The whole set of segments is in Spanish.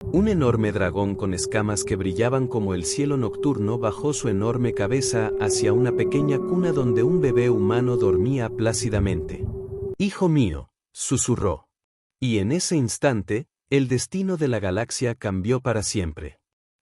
Un enorme dragón con escamas que brillaban como el cielo nocturno bajó su enorme cabeza hacia una pequeña cuna donde un bebé humano dormía plácidamente. «Hijo mío», susurró. Y en ese instante, el destino de la galaxia cambió para siempre.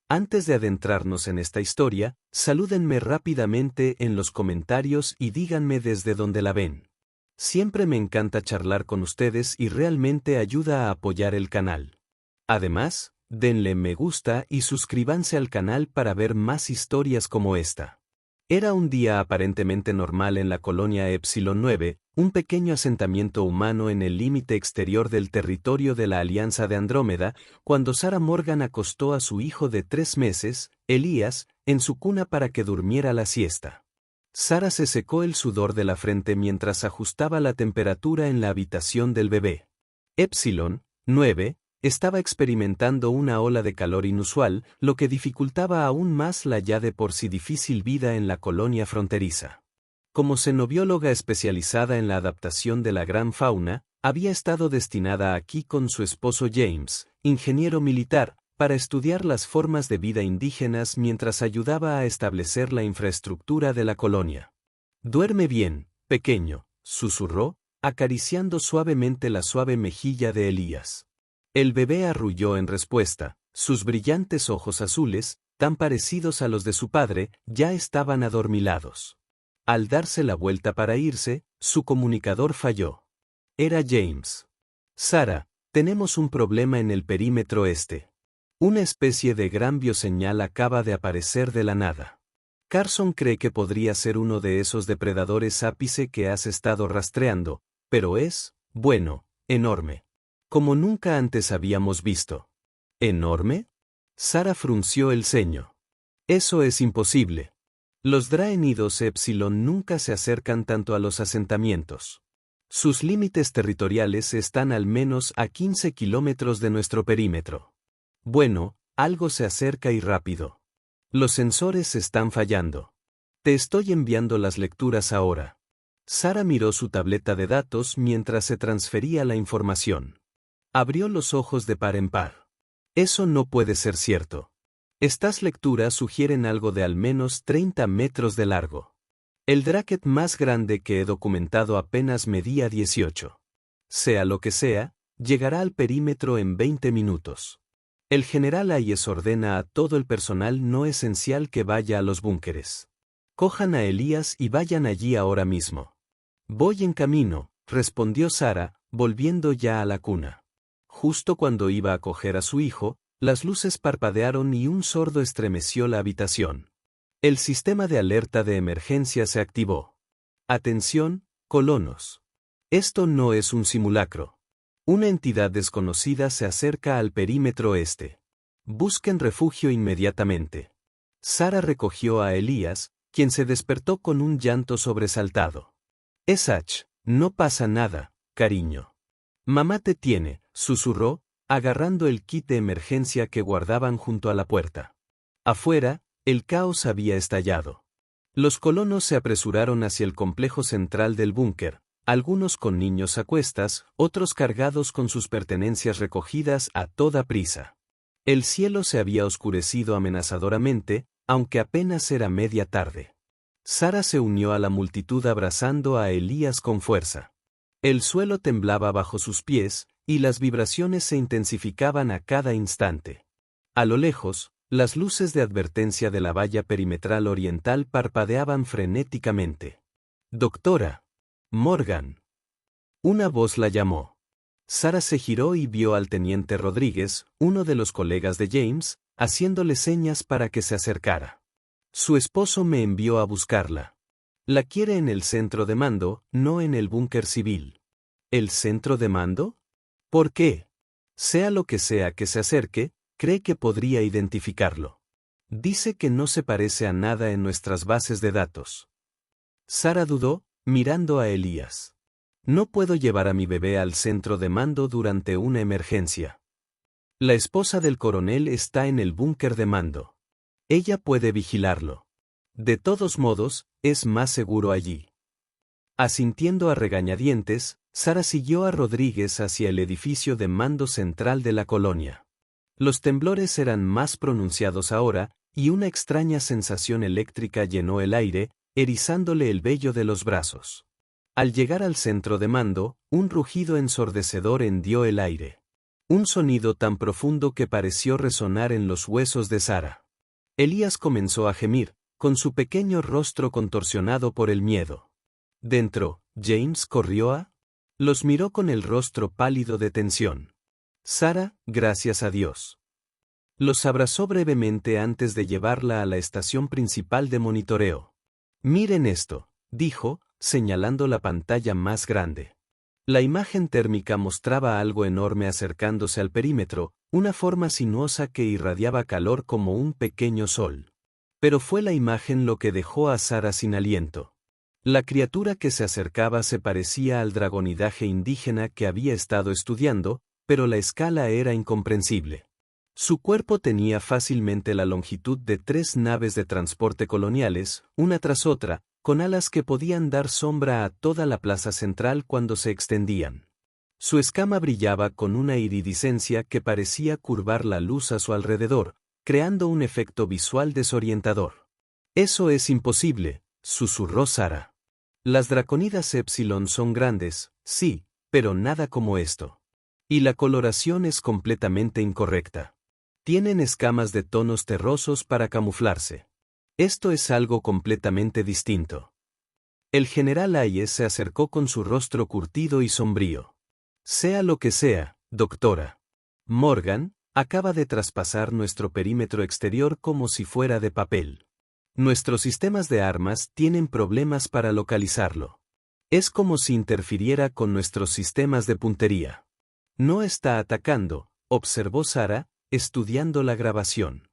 Antes de adentrarnos en esta historia, salúdenme rápidamente en los comentarios y díganme desde dónde la ven. Siempre me encanta charlar con ustedes y realmente ayuda a apoyar el canal. Además, denle me gusta y suscríbanse al canal para ver más historias como esta. Era un día aparentemente normal en la colonia Epsilon 9, un pequeño asentamiento humano en el límite exterior del territorio de la Alianza de Andrómeda, cuando Sarah Morgan acostó a su hijo de 3 meses, Elías, en su cuna para que durmiera la siesta. Sarah se secó el sudor de la frente mientras ajustaba la temperatura en la habitación del bebé. Epsilon 9 estaba experimentando una ola de calor inusual, lo que dificultaba aún más la ya de por sí difícil vida en la colonia fronteriza. Como xenobióloga especializada en la adaptación de la gran fauna, había estado destinada aquí con su esposo James, ingeniero militar, para estudiar las formas de vida indígenas mientras ayudaba a establecer la infraestructura de la colonia. «Duerme bien, pequeño», susurró, acariciando suavemente la suave mejilla de Elías. El bebé arrulló en respuesta, sus brillantes ojos azules, tan parecidos a los de su padre, ya estaban adormilados. Al darse la vuelta para irse, su comunicador falló. Era James. «Sarah, tenemos un problema en el perímetro este. Una especie de gran bioseñal acaba de aparecer de la nada. Carson cree que podría ser uno de esos depredadores ápice que has estado rastreando, pero es, bueno, enorme. Como nunca antes habíamos visto». «¿Enorme?». Sarah frunció el ceño. «Eso es imposible. Los Draenidos Epsilon nunca se acercan tanto a los asentamientos. Sus límites territoriales están al menos a 15 kilómetros de nuestro perímetro. Bueno, algo se acerca y rápido. Los sensores están fallando. Te estoy enviando las lecturas ahora». Sarah miró su tableta de datos mientras se transfería la información. Abrió los ojos de par en par. «Eso no puede ser cierto. Estas lecturas sugieren algo de al menos 30 metros de largo. El Draket más grande que he documentado apenas medía 18. Sea lo que sea, llegará al perímetro en 20 minutos. El general Hayes ordena a todo el personal no esencial que vaya a los búnkeres. Cojan a Elías y vayan allí ahora mismo». «Voy en camino», respondió Sarah, volviendo ya a la cuna. Justo cuando iba a coger a su hijo, las luces parpadearon y un sordo estremeció la habitación. El sistema de alerta de emergencia se activó. «Atención, colonos. Esto no es un simulacro. Una entidad desconocida se acerca al perímetro este. Busquen refugio inmediatamente». Sarah recogió a Elías, quien se despertó con un llanto sobresaltado. «Esach, no pasa nada, cariño. Mamá te tiene», susurró, agarrando el kit de emergencia que guardaban junto a la puerta. Afuera, el caos había estallado. Los colonos se apresuraron hacia el complejo central del búnker, algunos con niños a cuestas, otros cargados con sus pertenencias recogidas a toda prisa. El cielo se había oscurecido amenazadoramente, aunque apenas era media tarde. Sarah se unió a la multitud abrazando a Elías con fuerza. El suelo temblaba bajo sus pies, y las vibraciones se intensificaban a cada instante. A lo lejos, las luces de advertencia de la valla perimetral oriental parpadeaban frenéticamente. «Doctora Morgan». Una voz la llamó. Sarah se giró y vio al teniente Rodríguez, uno de los colegas de James, haciéndole señas para que se acercara. «Su esposo me envió a buscarla. La quiere en el centro de mando, no en el búnker civil». «¿El centro de mando? ¿Por qué?». «Sea lo que sea que se acerque, cree que podría identificarlo. Dice que no se parece a nada en nuestras bases de datos». Sarah dudó, mirando a Elías. «No puedo llevar a mi bebé al centro de mando durante una emergencia. La esposa del coronel está en el búnker de mando. Ella puede vigilarlo. De todos modos, es más seguro allí». Asintiendo a regañadientes, Sarah siguió a Rodríguez hacia el edificio de mando central de la colonia. Los temblores eran más pronunciados ahora, y una extraña sensación eléctrica llenó el aire, erizándole el vello de los brazos. Al llegar al centro de mando, un rugido ensordecedor hendió el aire. Un sonido tan profundo que pareció resonar en los huesos de Sara. Elías comenzó a gemir, con su pequeño rostro contorsionado por el miedo. Dentro, James corrió a... Los miró con el rostro pálido de tensión. Sara, gracias a Dios. Los abrazó brevemente antes de llevarla a la estación principal de monitoreo. Miren esto, dijo, señalando la pantalla más grande. La imagen térmica mostraba algo enorme acercándose al perímetro, una forma sinuosa que irradiaba calor como un pequeño sol. Pero fue la imagen lo que dejó a Sara sin aliento. La criatura que se acercaba se parecía al dragonidaje indígena que había estado estudiando, pero la escala era incomprensible. Su cuerpo tenía fácilmente la longitud de 3 naves de transporte coloniales, una tras otra, con alas que podían dar sombra a toda la plaza central cuando se extendían. Su escama brillaba con una iridiscencia que parecía curvar la luz a su alrededor, creando un efecto visual desorientador. «Eso es imposible», susurró Sara. «Las draconidas Epsilon son grandes, sí, pero nada como esto. Y la coloración es completamente incorrecta. Tienen escamas de tonos terrosos para camuflarse. Esto es algo completamente distinto». El general Hayes se acercó con su rostro curtido y sombrío. «Sea lo que sea, doctora. Morgan, acaba de traspasar nuestro perímetro exterior como si fuera de papel. Nuestros sistemas de armas tienen problemas para localizarlo. Es como si interfiriera con nuestros sistemas de puntería». «No está atacando», observó Sara, estudiando la grabación.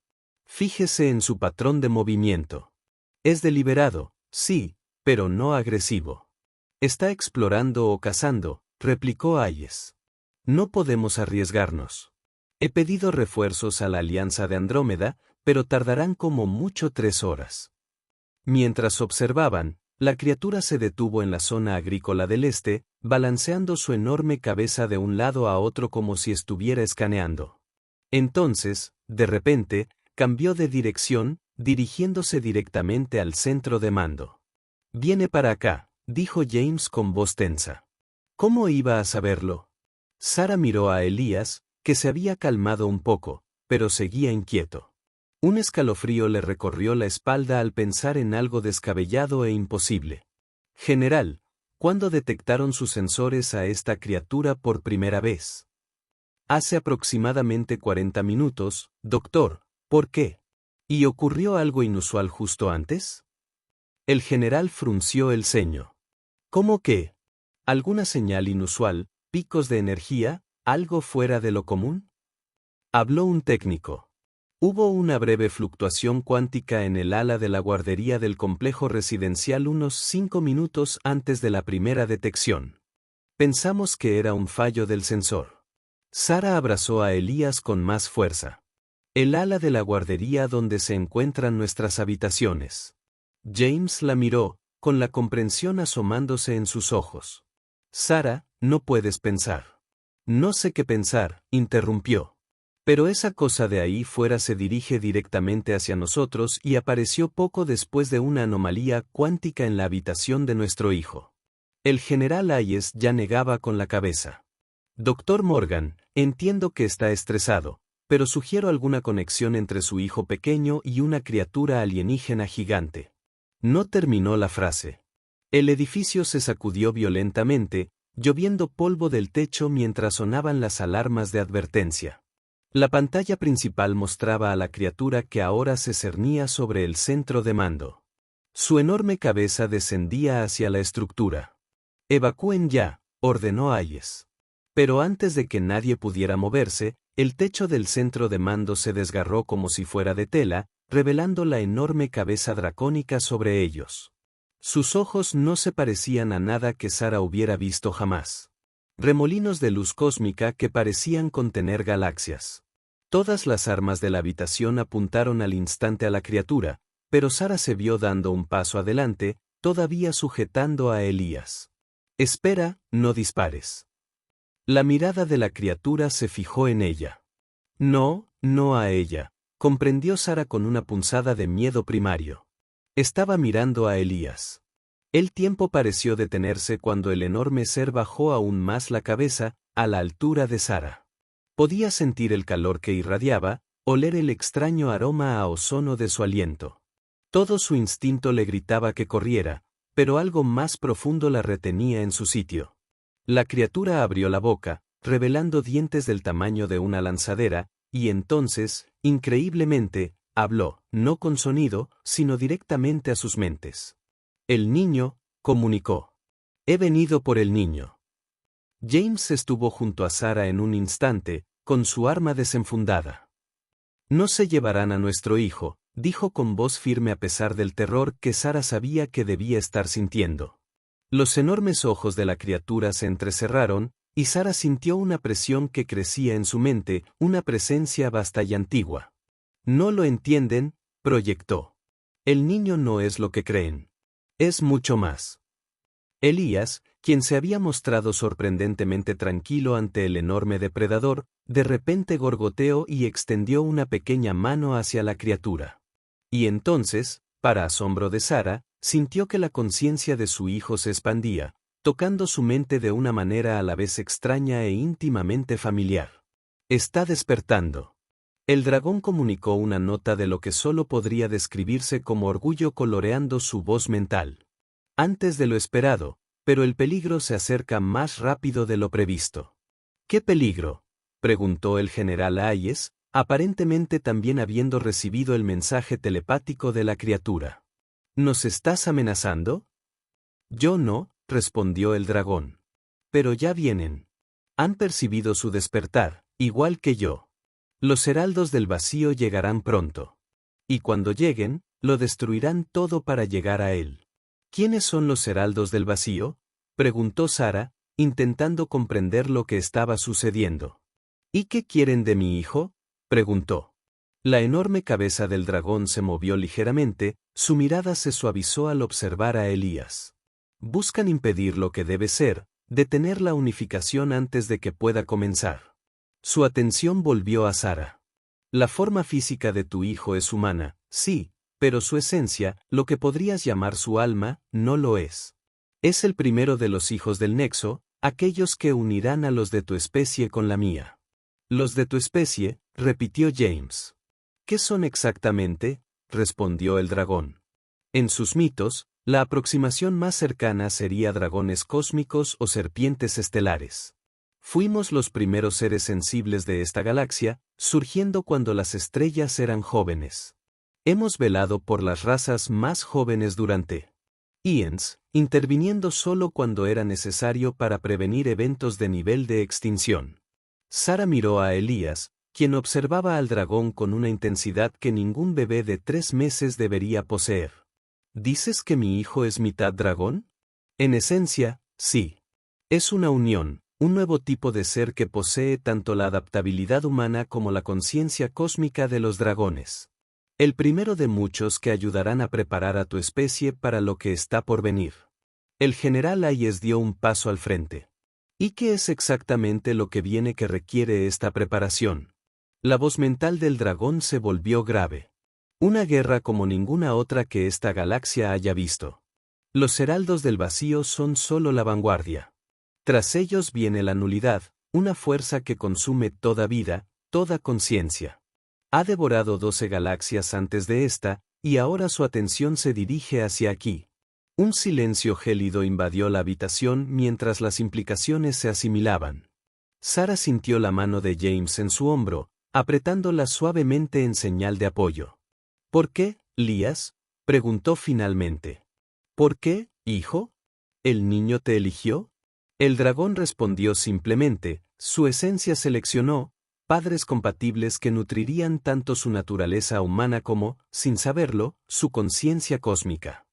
«Fíjese en su patrón de movimiento. Es deliberado, sí, pero no agresivo. Está explorando o cazando», replicó Hayes. «No podemos arriesgarnos. He pedido refuerzos a la Alianza de Andrómeda, pero tardarán como mucho 3 horas». Mientras observaban, la criatura se detuvo en la zona agrícola del este, balanceando su enorme cabeza de un lado a otro como si estuviera escaneando. Entonces, de repente, cambió de dirección, dirigiéndose directamente al centro de mando. «Viene para acá», dijo James con voz tensa. «¿Cómo iba a saberlo?». Sara miró a Elías, que se había calmado un poco, pero seguía inquieto. Un escalofrío le recorrió la espalda al pensar en algo descabellado e imposible. «General, ¿cuándo detectaron sus sensores a esta criatura por primera vez?» «Hace aproximadamente 40 minutos, doctor. ¿Por qué? ¿Y ocurrió algo inusual justo antes?». El general frunció el ceño. «¿Cómo qué? ¿Alguna señal inusual, picos de energía, algo fuera de lo común?». Habló un técnico. «Hubo una breve fluctuación cuántica en el ala de la guardería del complejo residencial unos 5 minutos antes de la primera detección. Pensamos que era un fallo del sensor». Sara abrazó a Elías con más fuerza. «El ala de la guardería donde se encuentran nuestras habitaciones». James la miró, con la comprensión asomándose en sus ojos. «Sara, no puedes pensar». «No sé qué pensar», interrumpió. «Pero esa cosa de ahí fuera se dirige directamente hacia nosotros y apareció poco después de una anomalía cuántica en la habitación de nuestro hijo». El general Hayes ya negaba con la cabeza. «Doctor Morgan, entiendo que está estresado, pero sugiero alguna conexión entre su hijo pequeño y una criatura alienígena gigante». No terminó la frase. El edificio se sacudió violentamente, lloviendo polvo del techo mientras sonaban las alarmas de advertencia. La pantalla principal mostraba a la criatura que ahora se cernía sobre el centro de mando. Su enorme cabeza descendía hacia la estructura. «Evacúen ya», ordenó Hayes. Pero antes de que nadie pudiera moverse, el techo del centro de mando se desgarró como si fuera de tela, revelando la enorme cabeza dracónica sobre ellos. Sus ojos no se parecían a nada que Sara hubiera visto jamás. Remolinos de luz cósmica que parecían contener galaxias. Todas las armas de la habitación apuntaron al instante a la criatura, pero Sara se vio dando un paso adelante, todavía sujetando a Elías. «Espera, no dispares». La mirada de la criatura se fijó en ella. «No, no a ella, comprendió Sara con una punzada de miedo primario. Estaba mirando a Elías. El tiempo pareció detenerse cuando el enorme ser bajó aún más la cabeza, a la altura de Sara. Podía sentir el calor que irradiaba, oler el extraño aroma a ozono de su aliento. Todo su instinto le gritaba que corriera, pero algo más profundo la retenía en su sitio. La criatura abrió la boca, revelando dientes del tamaño de una lanzadera, y entonces, increíblemente, habló, no con sonido, sino directamente a sus mentes. El niño, comunicó. He venido por el niño. James estuvo junto a Sara en un instante, con su arma desenfundada. No se llevarán a nuestro hijo, dijo con voz firme a pesar del terror que Sara sabía que debía estar sintiendo. Los enormes ojos de la criatura se entrecerraron, y Sara sintió una presión que crecía en su mente, una presencia vasta y antigua. No lo entienden, proyectó. El niño no es lo que creen. Es mucho más. Elías, quien se había mostrado sorprendentemente tranquilo ante el enorme depredador, de repente gorgoteó y extendió una pequeña mano hacia la criatura. Y entonces, para asombro de Sara, sintió que la conciencia de su hijo se expandía, tocando su mente de una manera a la vez extraña e íntimamente familiar. Está despertando. El dragón comunicó una nota de lo que solo podría describirse como orgullo coloreando su voz mental. Antes de lo esperado, pero el peligro se acerca más rápido de lo previsto. ¿Qué peligro?, preguntó el general Hayes, aparentemente también habiendo recibido el mensaje telepático de la criatura. ¿Nos estás amenazando? Yo no, respondió el dragón. Pero ya vienen. Han percibido su despertar, igual que yo. Los heraldos del vacío llegarán pronto. Y cuando lleguen, lo destruirán todo para llegar a él. ¿Quiénes son los heraldos del vacío?, preguntó Sara, intentando comprender lo que estaba sucediendo. ¿Y qué quieren de mi hijo?, preguntó. La enorme cabeza del dragón se movió ligeramente, su mirada se suavizó al observar a Elías. Buscan impedir lo que debe ser, detener la unificación antes de que pueda comenzar. Su atención volvió a Sara. La forma física de tu hijo es humana, sí, pero su esencia, lo que podrías llamar su alma, no lo es. Es el primero de los hijos del Nexo, aquellos que unirán a los de tu especie con la mía. Los de tu especie, repitió James. ¿Qué son exactamente?, respondió el dragón. En sus mitos, la aproximación más cercana sería dragones cósmicos o serpientes estelares. Fuimos los primeros seres sensibles de esta galaxia, surgiendo cuando las estrellas eran jóvenes. Hemos velado por las razas más jóvenes durante eons, interviniendo solo cuando era necesario para prevenir eventos de nivel de extinción. Sara miró a Elías, quien observaba al dragón con una intensidad que ningún bebé de 3 meses debería poseer. ¿Dices que mi hijo es mitad dragón? En esencia, sí. Es una unión, un nuevo tipo de ser que posee tanto la adaptabilidad humana como la conciencia cósmica de los dragones. El primero de muchos que ayudarán a preparar a tu especie para lo que está por venir. El general Hayes dio un paso al frente. ¿Y qué es exactamente lo que viene que requiere esta preparación? La voz mental del dragón se volvió grave. Una guerra como ninguna otra que esta galaxia haya visto. Los heraldos del vacío son solo la vanguardia. Tras ellos viene la nulidad, una fuerza que consume toda vida, toda conciencia. Ha devorado 12 galaxias antes de esta, y ahora su atención se dirige hacia aquí. Un silencio gélido invadió la habitación mientras las implicaciones se asimilaban. Sara sintió la mano de James en su hombro, apretándola suavemente en señal de apoyo. ¿Por qué, Lías?, preguntó finalmente. ¿Por qué, hijo? ¿El niño te eligió? El dragón respondió simplemente, su esencia seleccionó padres compatibles que nutrirían tanto su naturaleza humana como, sin saberlo, su conciencia cósmica.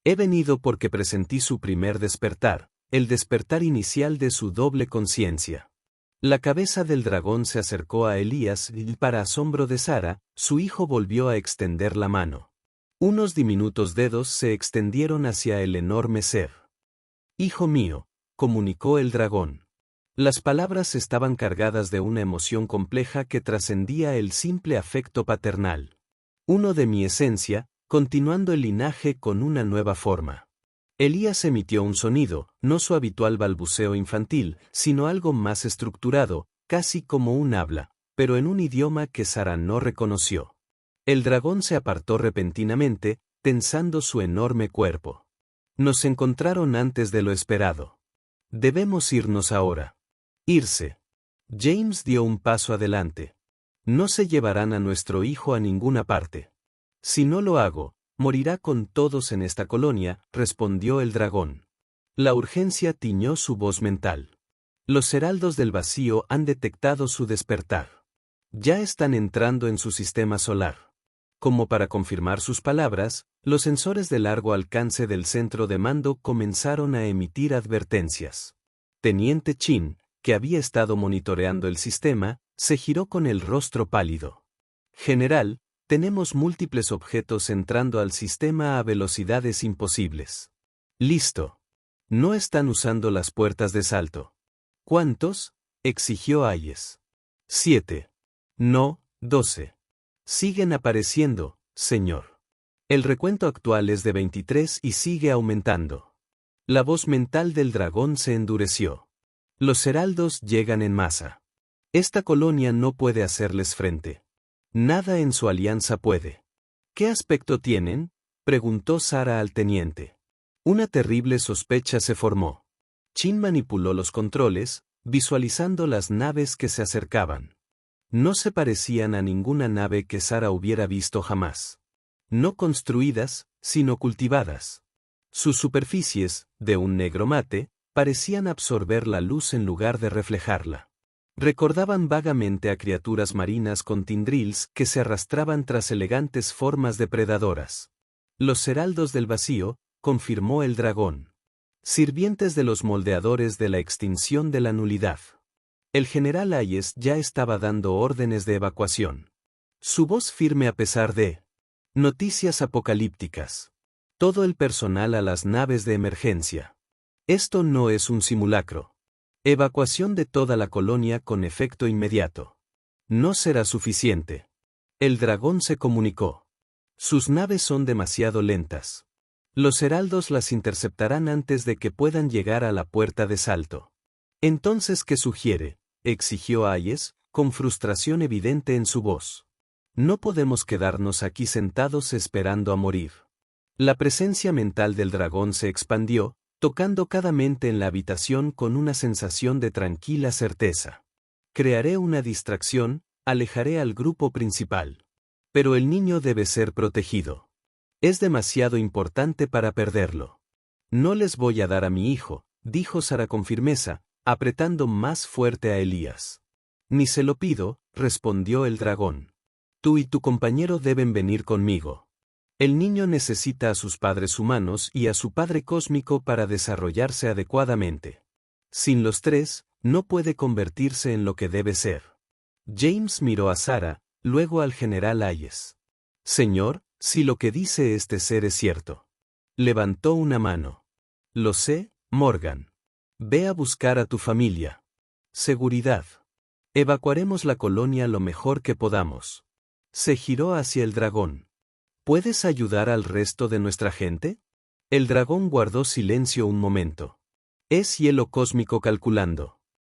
He venido porque presentí su primer despertar, el despertar inicial de su doble conciencia. La cabeza del dragón se acercó a Elías y, para asombro de Sara, su hijo volvió a extender la mano. Unos diminutos dedos se extendieron hacia el enorme ser. Hijo mío, comunicó el dragón. Las palabras estaban cargadas de una emoción compleja que trascendía el simple afecto paternal. Uno de mi esencia, continuando el linaje con una nueva forma. Elías emitió un sonido, no su habitual balbuceo infantil, sino algo más estructurado, casi como un habla, pero en un idioma que Sara no reconoció. El dragón se apartó repentinamente, tensando su enorme cuerpo. Nos encontraron antes de lo esperado. Debemos irnos ahora. Irse. James dio un paso adelante. No se llevarán a nuestro hijo a ninguna parte. Si no lo hago, morirá con todos en esta colonia, respondió el dragón. La urgencia tiñó su voz mental. Los heraldos del vacío han detectado su despertar. Ya están entrando en su sistema solar. Como para confirmar sus palabras, los sensores de largo alcance del centro de mando comenzaron a emitir advertencias. Teniente Chin, que había estado monitoreando el sistema, se giró con el rostro pálido. General, tenemos múltiples objetos entrando al sistema a velocidades imposibles. Listo. No están usando las puertas de salto. ¿Cuántos? Exigió Hayes. 7. No, 12. Siguen apareciendo, señor. El recuento actual es de 23 y sigue aumentando. La voz mental del dragón se endureció. Los heraldos llegan en masa. Esta colonia no puede hacerles frente. Nada en su alianza puede. ¿Qué aspecto tienen?, preguntó Sara al teniente. Una terrible sospecha se formó. Chin manipuló los controles, visualizando las naves que se acercaban. No se parecían a ninguna nave que Sara hubiera visto jamás. No construidas, sino cultivadas. Sus superficies, de un negro mate, parecían absorber la luz en lugar de reflejarla. Recordaban vagamente a criaturas marinas con tindrils que se arrastraban tras elegantes formas depredadoras. Los heraldos del vacío, confirmó el dragón. Sirvientes de los moldeadores de la extinción de la nulidad. El general Hayes ya estaba dando órdenes de evacuación. Su voz firme a pesar de noticias apocalípticas. Todo el personal a las naves de emergencia. Esto no es un simulacro. Evacuación de toda la colonia con efecto inmediato. No será suficiente. El dragón se comunicó. Sus naves son demasiado lentas. Los heraldos las interceptarán antes de que puedan llegar a la puerta de salto. Entonces, ¿qué sugiere?, exigió Hayes, con frustración evidente en su voz. No podemos quedarnos aquí sentados esperando a morir. La presencia mental del dragón se expandió, tocando cada mente en la habitación con una sensación de tranquila certeza. Crearé una distracción, alejaré al grupo principal. Pero el niño debe ser protegido. Es demasiado importante para perderlo. No les voy a dar a mi hijo, dijo Sara con firmeza, apretando más fuerte a Elías. Ni se lo pido, respondió el dragón. Tú y tu compañero deben venir conmigo. El niño necesita a sus padres humanos y a su padre cósmico para desarrollarse adecuadamente. Sin los tres, no puede convertirse en lo que debe ser. James miró a Sara, luego al general Hayes. Señor, si lo que dice este ser es cierto. Levantó una mano. Lo sé, Morgan. Ve a buscar a tu familia. Seguridad. Evacuaremos la colonia lo mejor que podamos. Se giró hacia el dragón. ¿Puedes ayudar al resto de nuestra gente? El dragón guardó silencio un momento. Es hielo cósmico calculando.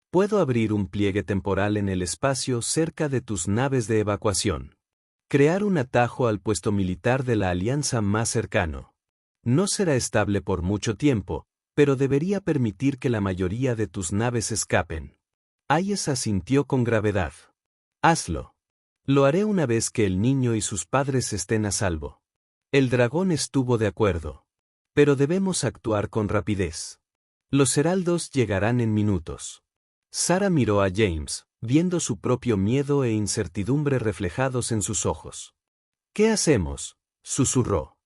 Puedo abrir un pliegue temporal en el espacio cerca de tus naves de evacuación. Crear un atajo al puesto militar de la alianza más cercano. No será estable por mucho tiempo, pero debería permitir que la mayoría de tus naves escapen. Hayes asintió con gravedad. Hazlo. Lo haré una vez que el niño y sus padres estén a salvo. El dragón estuvo de acuerdo. Pero debemos actuar con rapidez. Los heraldos llegarán en minutos. Sara miró a James, viendo su propio miedo e incertidumbre reflejados en sus ojos. ¿Qué hacemos?, susurró.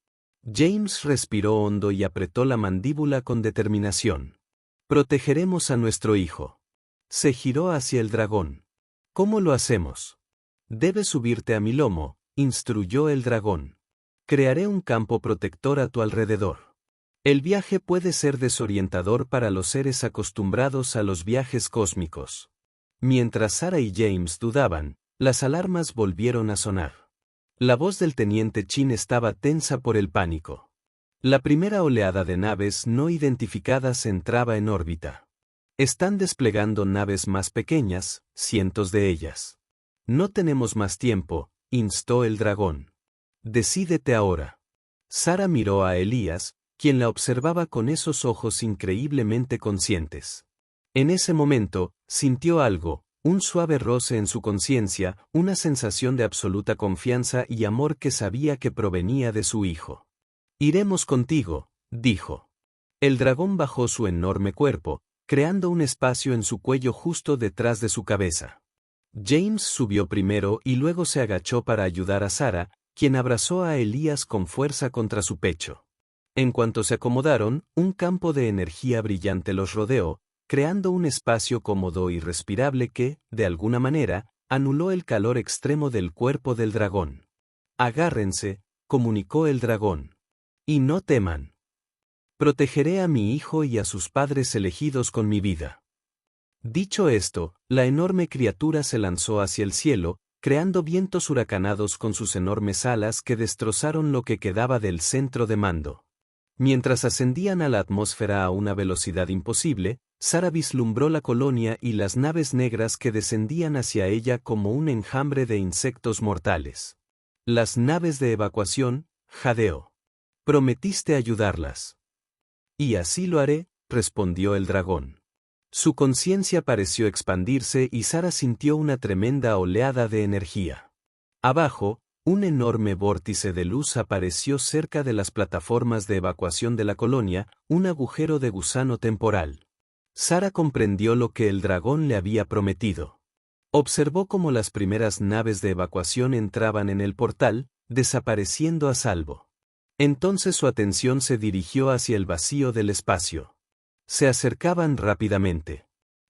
James respiró hondo y apretó la mandíbula con determinación. Protegeremos a nuestro hijo. Se giró hacia el dragón. ¿Cómo lo hacemos? Debes subirte a mi lomo, instruyó el dragón. Crearé un campo protector a tu alrededor. El viaje puede ser desorientador para los seres acostumbrados a los viajes cósmicos. Mientras Sarah y James dudaban, las alarmas volvieron a sonar. La voz del teniente Chin estaba tensa por el pánico. La primera oleada de naves no identificadas entraba en órbita. Están desplegando naves más pequeñas, cientos de ellas. No tenemos más tiempo, instó el dragón. Decídete ahora. Sarah miró a Elías, quien la observaba con esos ojos increíblemente conscientes. En ese momento, sintió algo, un suave roce en su conciencia, una sensación de absoluta confianza y amor que sabía que provenía de su hijo. Iremos contigo, dijo. El dragón bajó su enorme cuerpo, creando un espacio en su cuello justo detrás de su cabeza. James subió primero y luego se agachó para ayudar a Sarah, quien abrazó a Elías con fuerza contra su pecho. En cuanto se acomodaron, un campo de energía brillante los rodeó, creando un espacio cómodo y respirable que, de alguna manera, anuló el calor extremo del cuerpo del dragón. Agárrense, comunicó el dragón. Y no teman. Protegeré a mi hijo y a sus padres elegidos con mi vida. Dicho esto, la enorme criatura se lanzó hacia el cielo, creando vientos huracanados con sus enormes alas que destrozaron lo que quedaba del centro de mando. Mientras ascendían a la atmósfera a una velocidad imposible, Sarah vislumbró la colonia y las naves negras que descendían hacia ella como un enjambre de insectos mortales. Las naves de evacuación, jadeó. Prometiste ayudarlas. Y así lo haré, respondió el dragón. Su conciencia pareció expandirse y Sarah sintió una tremenda oleada de energía. Abajo, un enorme vórtice de luz apareció cerca de las plataformas de evacuación de la colonia, un agujero de gusano temporal. Sarah comprendió lo que el dragón le había prometido. Observó cómo las primeras naves de evacuación entraban en el portal, desapareciendo a salvo. Entonces su atención se dirigió hacia el vacío del espacio. Se acercaban rápidamente.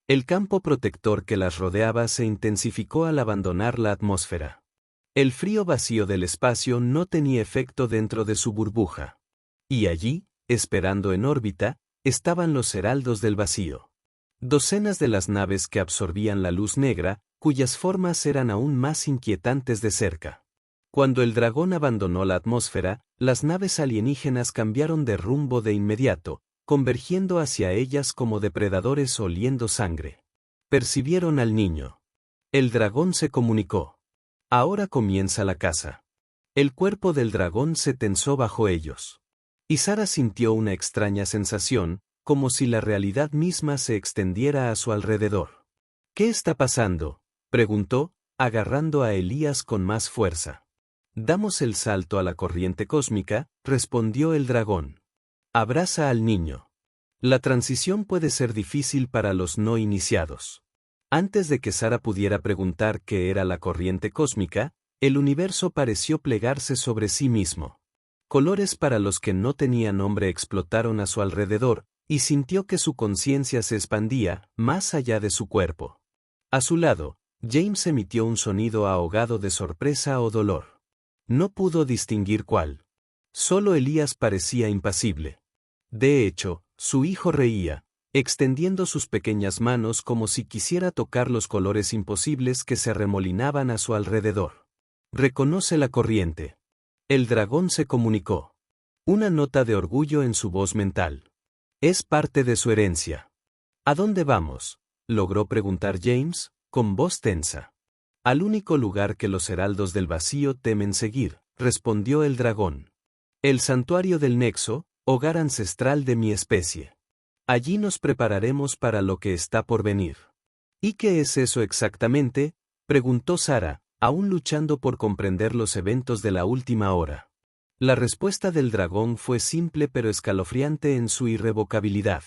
El campo protector que las rodeaba se intensificó al abandonar la atmósfera. El frío vacío del espacio no tenía efecto dentro de su burbuja. Y allí, esperando en órbita, estaban los heraldos del vacío. Docenas de las naves que absorbían la luz negra, cuyas formas eran aún más inquietantes de cerca. Cuando el dragón abandonó la atmósfera, las naves alienígenas cambiaron de rumbo de inmediato, convergiendo hacia ellas como depredadores oliendo sangre. Percibieron al niño. El dragón se comunicó. Ahora comienza la caza. El cuerpo del dragón se tensó bajo ellos. Y Sarah sintió una extraña sensación, como si la realidad misma se extendiera a su alrededor. ¿Qué está pasando?, preguntó, agarrando a Elías con más fuerza. Damos el salto a la corriente cósmica, respondió el dragón. Abraza al niño. La transición puede ser difícil para los no iniciados. Antes de que Sarah pudiera preguntar qué era la corriente cósmica, el universo pareció plegarse sobre sí mismo. Colores para los que no tenían nombre explotaron a su alrededor, y sintió que su conciencia se expandía, más allá de su cuerpo. A su lado, James emitió un sonido ahogado de sorpresa o dolor. No pudo distinguir cuál. Solo Elías parecía impasible. De hecho, su hijo reía, extendiendo sus pequeñas manos como si quisiera tocar los colores imposibles que se arremolinaban a su alrededor. Reconoce la corriente. El dragón se comunicó. Una nota de orgullo en su voz mental. Es parte de su herencia. ¿A dónde vamos?, logró preguntar James, con voz tensa. Al único lugar que los heraldos del vacío temen seguir, respondió el dragón. El santuario del Nexo, hogar ancestral de mi especie. Allí nos prepararemos para lo que está por venir. ¿Y qué es eso exactamente?, preguntó Sarah, aún luchando por comprender los eventos de la última hora. La respuesta del dragón fue simple pero escalofriante en su irrevocabilidad.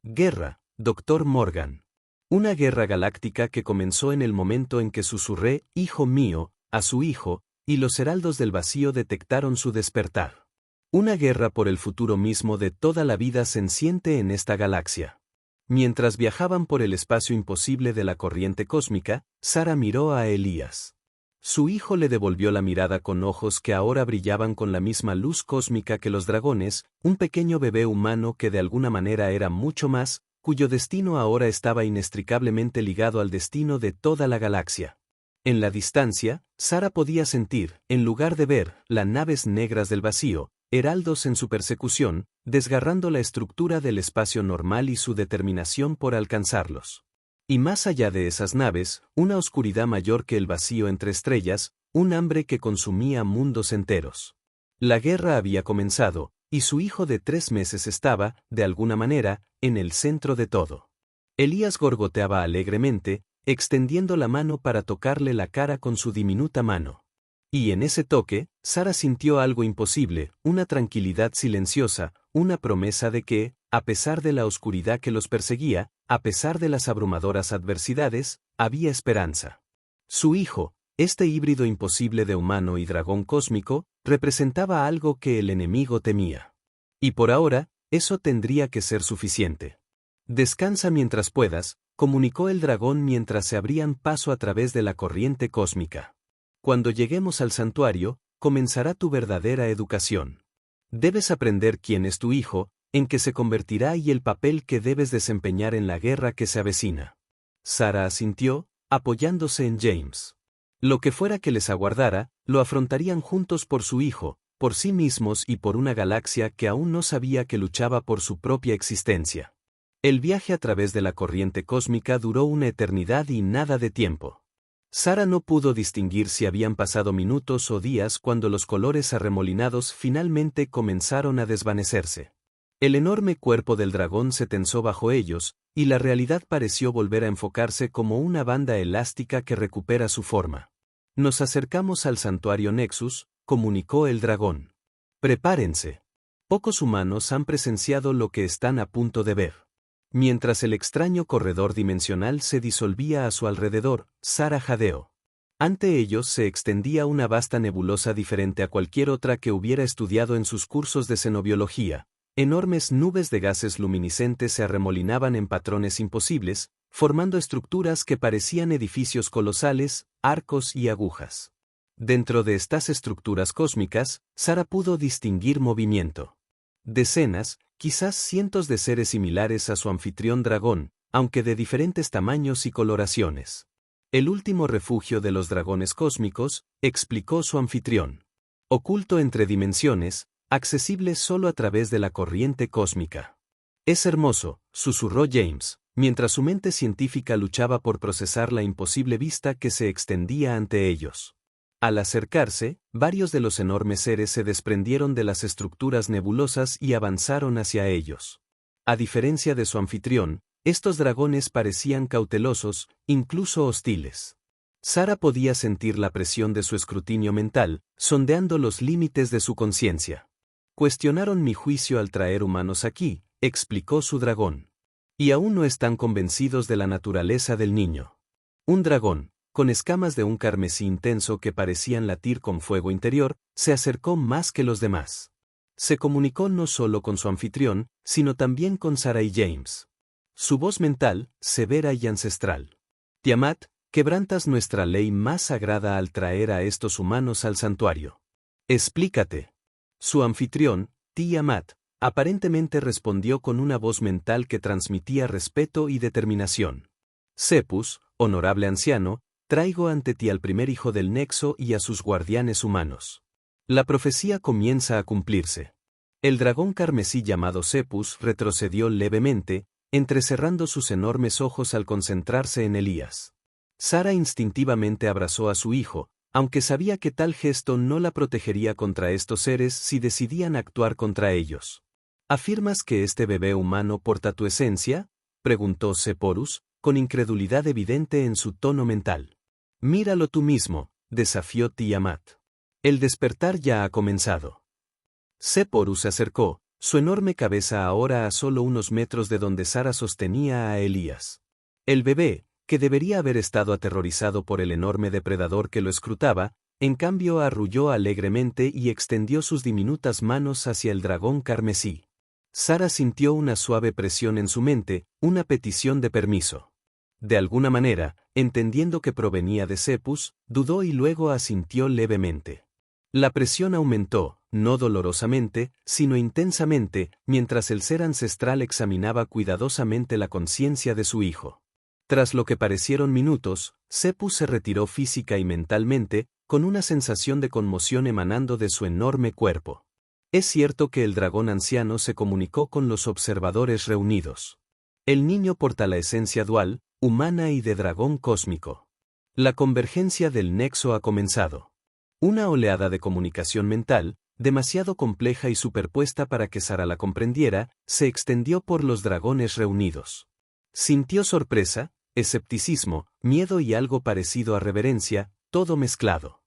Guerra, Dr. Morgan. Una guerra galáctica que comenzó en el momento en que susurré, hijo mío, a su hijo, y los heraldos del vacío detectaron su despertar. Una guerra por el futuro mismo de toda la vida senciente en esta galaxia. Mientras viajaban por el espacio imposible de la corriente cósmica, Sarah miró a Elías. Su hijo le devolvió la mirada con ojos que ahora brillaban con la misma luz cósmica que los dragones, un pequeño bebé humano que de alguna manera era mucho más, cuyo destino ahora estaba inextricablemente ligado al destino de toda la galaxia. En la distancia, Sara podía sentir, en lugar de ver, las naves negras del vacío, heraldos en su persecución, desgarrando la estructura del espacio normal y su determinación por alcanzarlos. Y más allá de esas naves, una oscuridad mayor que el vacío entre estrellas, un hambre que consumía mundos enteros. La guerra había comenzado, y su hijo de 3 meses estaba, de alguna manera, en el centro de todo. Elías gorgoteaba alegremente, extendiendo la mano para tocarle la cara con su diminuta mano. Y en ese toque, Sara sintió algo imposible, una tranquilidad silenciosa, una promesa de que, a pesar de la oscuridad que los perseguía, a pesar de las abrumadoras adversidades, había esperanza. Su hijo, este híbrido imposible de humano y dragón cósmico, representaba algo que el enemigo temía. Y por ahora, eso tendría que ser suficiente. Descansa mientras puedas, comunicó el dragón mientras se abrían paso a través de la corriente cósmica. Cuando lleguemos al santuario, comenzará tu verdadera educación. Debes aprender quién es tu hijo, en qué se convertirá y el papel que debes desempeñar en la guerra que se avecina. Sara asintió, apoyándose en James. Lo que fuera que les aguardara, lo afrontarían juntos por su hijo, por sí mismos y por una galaxia que aún no sabía que luchaba por su propia existencia. El viaje a través de la corriente cósmica duró una eternidad y nada de tiempo. Sara no pudo distinguir si habían pasado minutos o días cuando los colores arremolinados finalmente comenzaron a desvanecerse. El enorme cuerpo del dragón se tensó bajo ellos, y la realidad pareció volver a enfocarse como una banda elástica que recupera su forma. Nos acercamos al santuario Nexus, comunicó el dragón. Prepárense. Pocos humanos han presenciado lo que están a punto de ver. Mientras el extraño corredor dimensional se disolvía a su alrededor, Sara jadeó. Ante ellos se extendía una vasta nebulosa diferente a cualquier otra que hubiera estudiado en sus cursos de xenobiología. Enormes nubes de gases luminiscentes se arremolinaban en patrones imposibles, formando estructuras que parecían edificios colosales, arcos y agujas. Dentro de estas estructuras cósmicas, Sara pudo distinguir movimiento. Decenas, quizás cientos de seres similares a su anfitrión dragón, aunque de diferentes tamaños y coloraciones. El último refugio de los dragones cósmicos, explicó su anfitrión. Oculto entre dimensiones, accesible solo a través de la corriente cósmica. Es hermoso, susurró James, mientras su mente científica luchaba por procesar la imposible vista que se extendía ante ellos. Al acercarse, varios de los enormes seres se desprendieron de las estructuras nebulosas y avanzaron hacia ellos. A diferencia de su anfitrión, estos dragones parecían cautelosos, incluso hostiles. Sara podía sentir la presión de su escrutinio mental, sondeando los límites de su conciencia. Cuestionaron mi juicio al traer humanos aquí, explicó su dragón. Y aún no están convencidos de la naturaleza del niño. Un dragón, con escamas de un carmesí intenso que parecían latir con fuego interior, se acercó más que los demás. Se comunicó no solo con su anfitrión, sino también con Sara y James. Su voz mental, severa y ancestral. Tiamat, quebrantas nuestra ley más sagrada al traer a estos humanos al santuario. Explícate. Su anfitrión, Tiamat, aparentemente respondió con una voz mental que transmitía respeto y determinación. Cepus, honorable anciano, traigo ante ti al primer hijo del Nexo y a sus guardianes humanos. La profecía comienza a cumplirse. El dragón carmesí llamado Cepus retrocedió levemente, entrecerrando sus enormes ojos al concentrarse en Elías. Sara instintivamente abrazó a su hijo, aunque sabía que tal gesto no la protegería contra estos seres si decidían actuar contra ellos. ¿Afirmas que este bebé humano porta tu esencia?, preguntó Seporus, con incredulidad evidente en su tono mental. Míralo tú mismo, desafió Tiamat. El despertar ya ha comenzado. Seporus se acercó, su enorme cabeza ahora a solo unos metros de donde Sara sostenía a Elías. El bebé, que debería haber estado aterrorizado por el enorme depredador que lo escrutaba, en cambio arrulló alegremente y extendió sus diminutas manos hacia el dragón carmesí. Sara sintió una suave presión en su mente, una petición de permiso. De alguna manera, entendiendo que provenía de Cepus, dudó y luego asintió levemente. La presión aumentó, no dolorosamente, sino intensamente, mientras el ser ancestral examinaba cuidadosamente la conciencia de su hijo. Tras lo que parecieron minutos, Cepus se retiró física y mentalmente, con una sensación de conmoción emanando de su enorme cuerpo. Es cierto que el dragón anciano se comunicó con los observadores reunidos. El niño porta la esencia dual, humana y de dragón cósmico. La convergencia del nexo ha comenzado. Una oleada de comunicación mental, demasiado compleja y superpuesta para que Sara la comprendiera, se extendió por los dragones reunidos. Sintió sorpresa, escepticismo, miedo y algo parecido a reverencia, todo mezclado.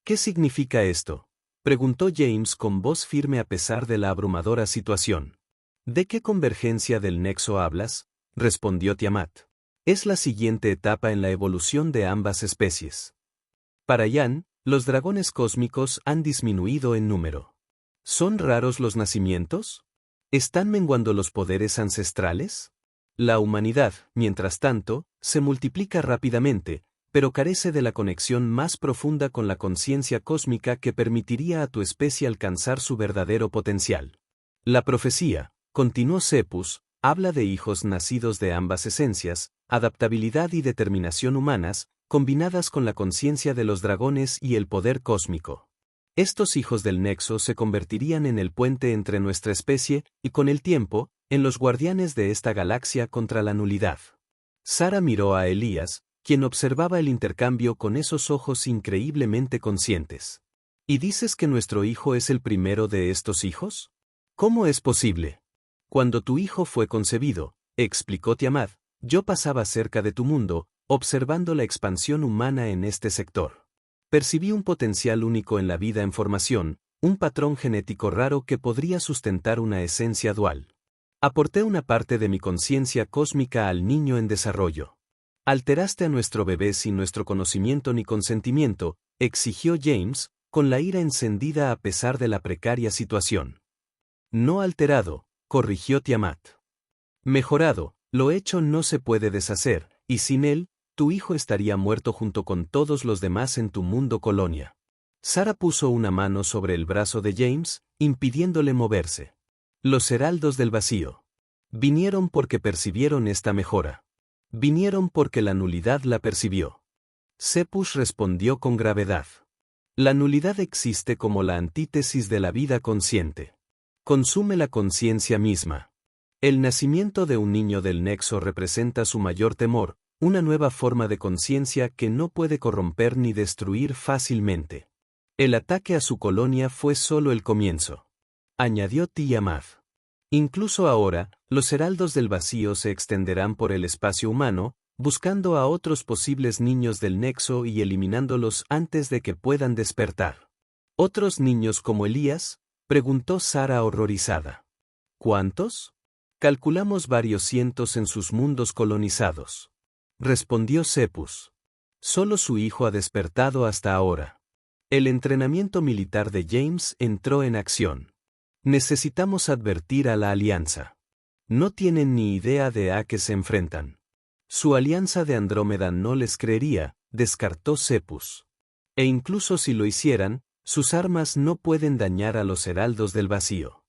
¿Qué significa esto?, preguntó James con voz firme a pesar de la abrumadora situación. ¿De qué convergencia del nexo hablas?, respondió Tiamat. Es la siguiente etapa en la evolución de ambas especies. Para Yan, los dragones cósmicos han disminuido en número. ¿Son raros los nacimientos? ¿Están menguando los poderes ancestrales? La humanidad, mientras tanto, se multiplica rápidamente, pero carece de la conexión más profunda con la conciencia cósmica que permitiría a tu especie alcanzar su verdadero potencial. La profecía, continuó Cepus, habla de hijos nacidos de ambas esencias, adaptabilidad y determinación humanas, combinadas con la conciencia de los dragones y el poder cósmico. Estos hijos del nexo se convertirían en el puente entre nuestra especie y, con el tiempo, en los guardianes de esta galaxia contra la nulidad. Sara miró a Elías, quien observaba el intercambio con esos ojos increíblemente conscientes. ¿Y dices que nuestro hijo es el primero de estos hijos? ¿Cómo es posible? Cuando tu hijo fue concebido, explicó Tiamat, yo pasaba cerca de tu mundo, observando la expansión humana en este sector. Percibí un potencial único en la vida en formación, un patrón genético raro que podría sustentar una esencia dual. Aporté una parte de mi conciencia cósmica al niño en desarrollo. Alteraste a nuestro bebé sin nuestro conocimiento ni consentimiento, exigió James, con la ira encendida a pesar de la precaria situación. No alterado, corrigió Tiamat. Mejorado, lo hecho no se puede deshacer, y sin él, tu hijo estaría muerto junto con todos los demás en tu mundo colonia. Sara puso una mano sobre el brazo de James, impidiéndole moverse. Los heraldos del vacío. Vinieron porque percibieron esta mejora. Vinieron porque la nulidad la percibió. Cepus respondió con gravedad. La nulidad existe como la antítesis de la vida consciente. Consume la conciencia misma. El nacimiento de un niño del nexo representa su mayor temor, una nueva forma de conciencia que no puede corromper ni destruir fácilmente. El ataque a su colonia fue solo el comienzo. Añadió Tiamat. Incluso ahora, los heraldos del vacío se extenderán por el espacio humano, buscando a otros posibles niños del nexo y eliminándolos antes de que puedan despertar. ¿Otros niños como Elías?, preguntó Sara horrorizada. ¿Cuántos? Calculamos varios cientos en sus mundos colonizados. Respondió Cepus. Solo su hijo ha despertado hasta ahora. El entrenamiento militar de James entró en acción. Necesitamos advertir a la Alianza. No tienen ni idea de a qué se enfrentan. Su alianza de Andrómeda no les creería, descartó Cepus. E incluso si lo hicieran, sus armas no pueden dañar a los heraldos del vacío.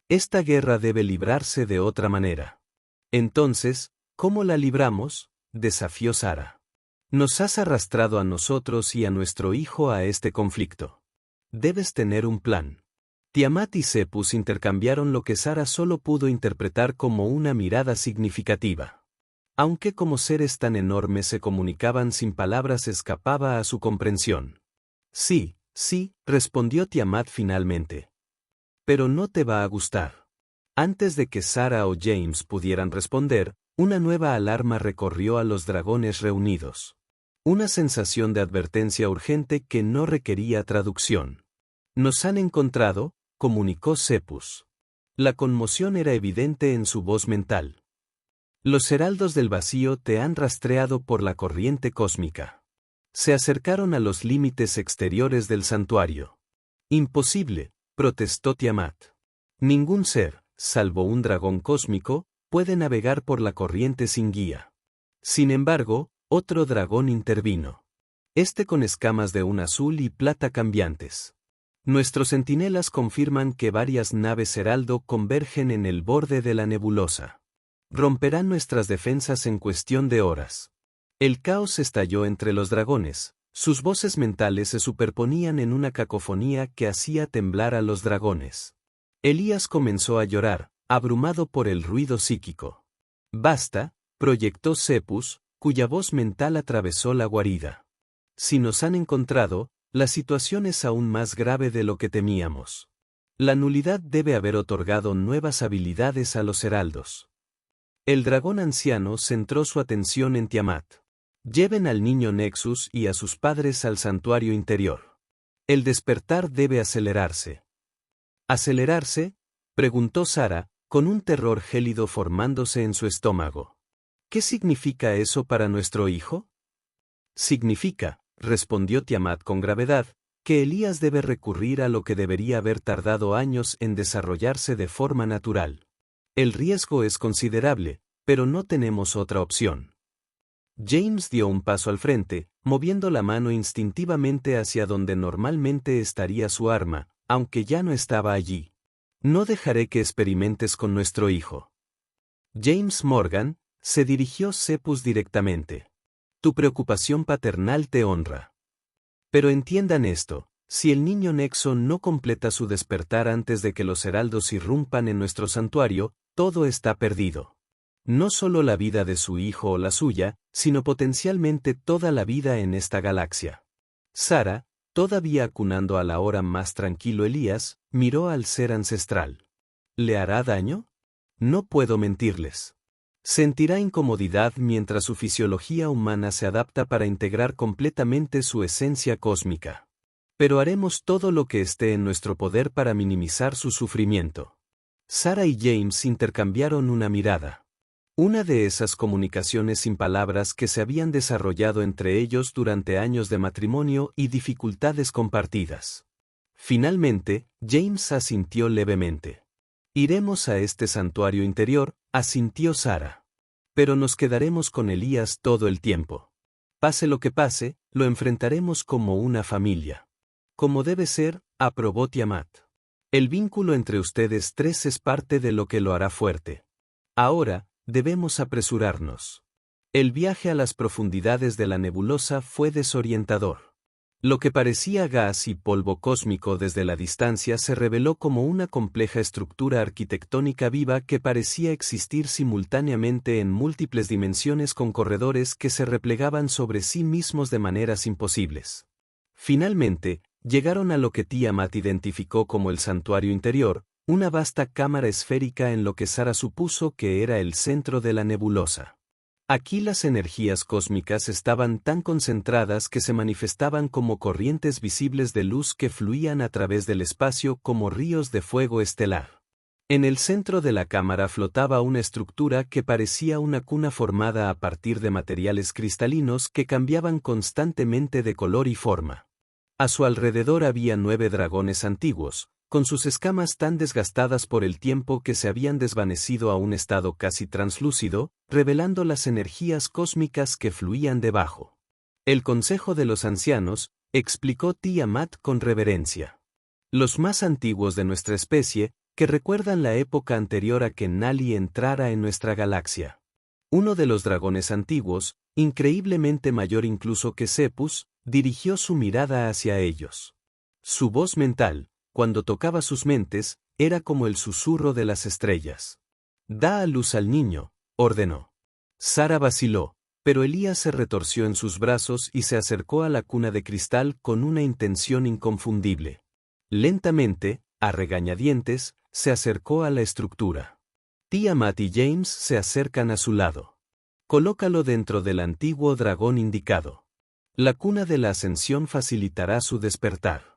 Esta guerra debe librarse de otra manera. Entonces, ¿cómo la libramos?, desafió Sara. Nos has arrastrado a nosotros y a nuestro hijo a este conflicto. Debes tener un plan. Tiamat y Cepus intercambiaron lo que Sara solo pudo interpretar como una mirada significativa. Aunque como seres tan enormes se comunicaban sin palabras, escapaba a su comprensión. Sí, sí, respondió Tiamat finalmente. Pero no te va a gustar. Antes de que Sara o James pudieran responder, una nueva alarma recorrió a los dragones reunidos. Una sensación de advertencia urgente que no requería traducción. Nos han encontrado, comunicó Cepus. La conmoción era evidente en su voz mental. Los heraldos del vacío te han rastreado por la corriente cósmica. Se acercaron a los límites exteriores del santuario. Imposible, protestó Tiamat. Ningún ser, salvo un dragón cósmico, puede navegar por la corriente sin guía. Sin embargo, otro dragón intervino. Este con escamas de un azul y plata cambiantes. Nuestros centinelas confirman que varias naves heraldo convergen en el borde de la nebulosa. Romperán nuestras defensas en cuestión de horas. El caos estalló entre los dragones. Sus voces mentales se superponían en una cacofonía que hacía temblar a los dragones. Elías comenzó a llorar, abrumado por el ruido psíquico. «Basta», proyectó Cepus, cuya voz mental atravesó la guarida. «Si nos han encontrado, la situación es aún más grave de lo que temíamos. La nulidad debe haber otorgado nuevas habilidades a los heraldos». El dragón anciano centró su atención en Tiamat. «Lleven al niño Nexus y a sus padres al santuario interior. El despertar debe acelerarse». «¿Acelerarse?», preguntó Sara, con un terror gélido formándose en su estómago. «¿Qué significa eso para nuestro hijo?». «Significa», respondió Tiamat con gravedad, «que Elías debe recurrir a lo que debería haber tardado años en desarrollarse de forma natural. El riesgo es considerable, pero no tenemos otra opción». James dio un paso al frente, moviendo la mano instintivamente hacia donde normalmente estaría su arma, aunque ya no estaba allí. «No dejaré que experimentes con nuestro hijo». «James Morgan», se dirigió Cepus directamente. «Tu preocupación paternal te honra. Pero entiendan esto, si el niño Nexo no completa su despertar antes de que los heraldos irrumpan en nuestro santuario, todo está perdido. No solo la vida de su hijo o la suya, sino potencialmente toda la vida en esta galaxia». Sara, todavía acunando a la hora más tranquilo Elías, miró al ser ancestral. «¿Le hará daño? No puedo mentirles. Sentirá incomodidad mientras su fisiología humana se adapta para integrar completamente su esencia cósmica. Pero haremos todo lo que esté en nuestro poder para minimizar su sufrimiento». Sara y James intercambiaron una mirada. Una de esas comunicaciones sin palabras que se habían desarrollado entre ellos durante años de matrimonio y dificultades compartidas. Finalmente, James asintió levemente. «Iremos a este santuario interior», asintió Sara. «Pero nos quedaremos con Elías todo el tiempo. Pase lo que pase, lo enfrentaremos como una familia». «Como debe ser», aprobó Tiamat. «El vínculo entre ustedes tres es parte de lo que lo hará fuerte. Ahora, debemos apresurarnos». El viaje a las profundidades de la nebulosa fue desorientador. Lo que parecía gas y polvo cósmico desde la distancia se reveló como una compleja estructura arquitectónica viva que parecía existir simultáneamente en múltiples dimensiones con corredores que se replegaban sobre sí mismos de maneras imposibles. Finalmente, llegaron a lo que Tiamat identificó como el santuario interior, una vasta cámara esférica en lo que Sara supuso que era el centro de la nebulosa. Aquí las energías cósmicas estaban tan concentradas que se manifestaban como corrientes visibles de luz que fluían a través del espacio como ríos de fuego estelar. En el centro de la cámara flotaba una estructura que parecía una cuna formada a partir de materiales cristalinos que cambiaban constantemente de color y forma. A su alrededor había 9 dragones antiguos, con sus escamas tan desgastadas por el tiempo que se habían desvanecido a un estado casi translúcido, revelando las energías cósmicas que fluían debajo. «El Consejo de los Ancianos», explicó Tiamat con reverencia. «Los más antiguos de nuestra especie, que recuerdan la época anterior a que Nali entrara en nuestra galaxia». Uno de los dragones antiguos, increíblemente mayor incluso que Cepus, dirigió su mirada hacia ellos. Su voz mental, cuando tocaba sus mentes, era como el susurro de las estrellas. «Da a luz al niño», ordenó. Sara vaciló, pero Elías se retorció en sus brazos y se acercó a la cuna de cristal con una intención inconfundible. Lentamente, a regañadientes, se acercó a la estructura. Tiamat y James se acercan a su lado. «Colócalo dentro del antiguo dragón indicado. La cuna de la ascensión facilitará su despertar».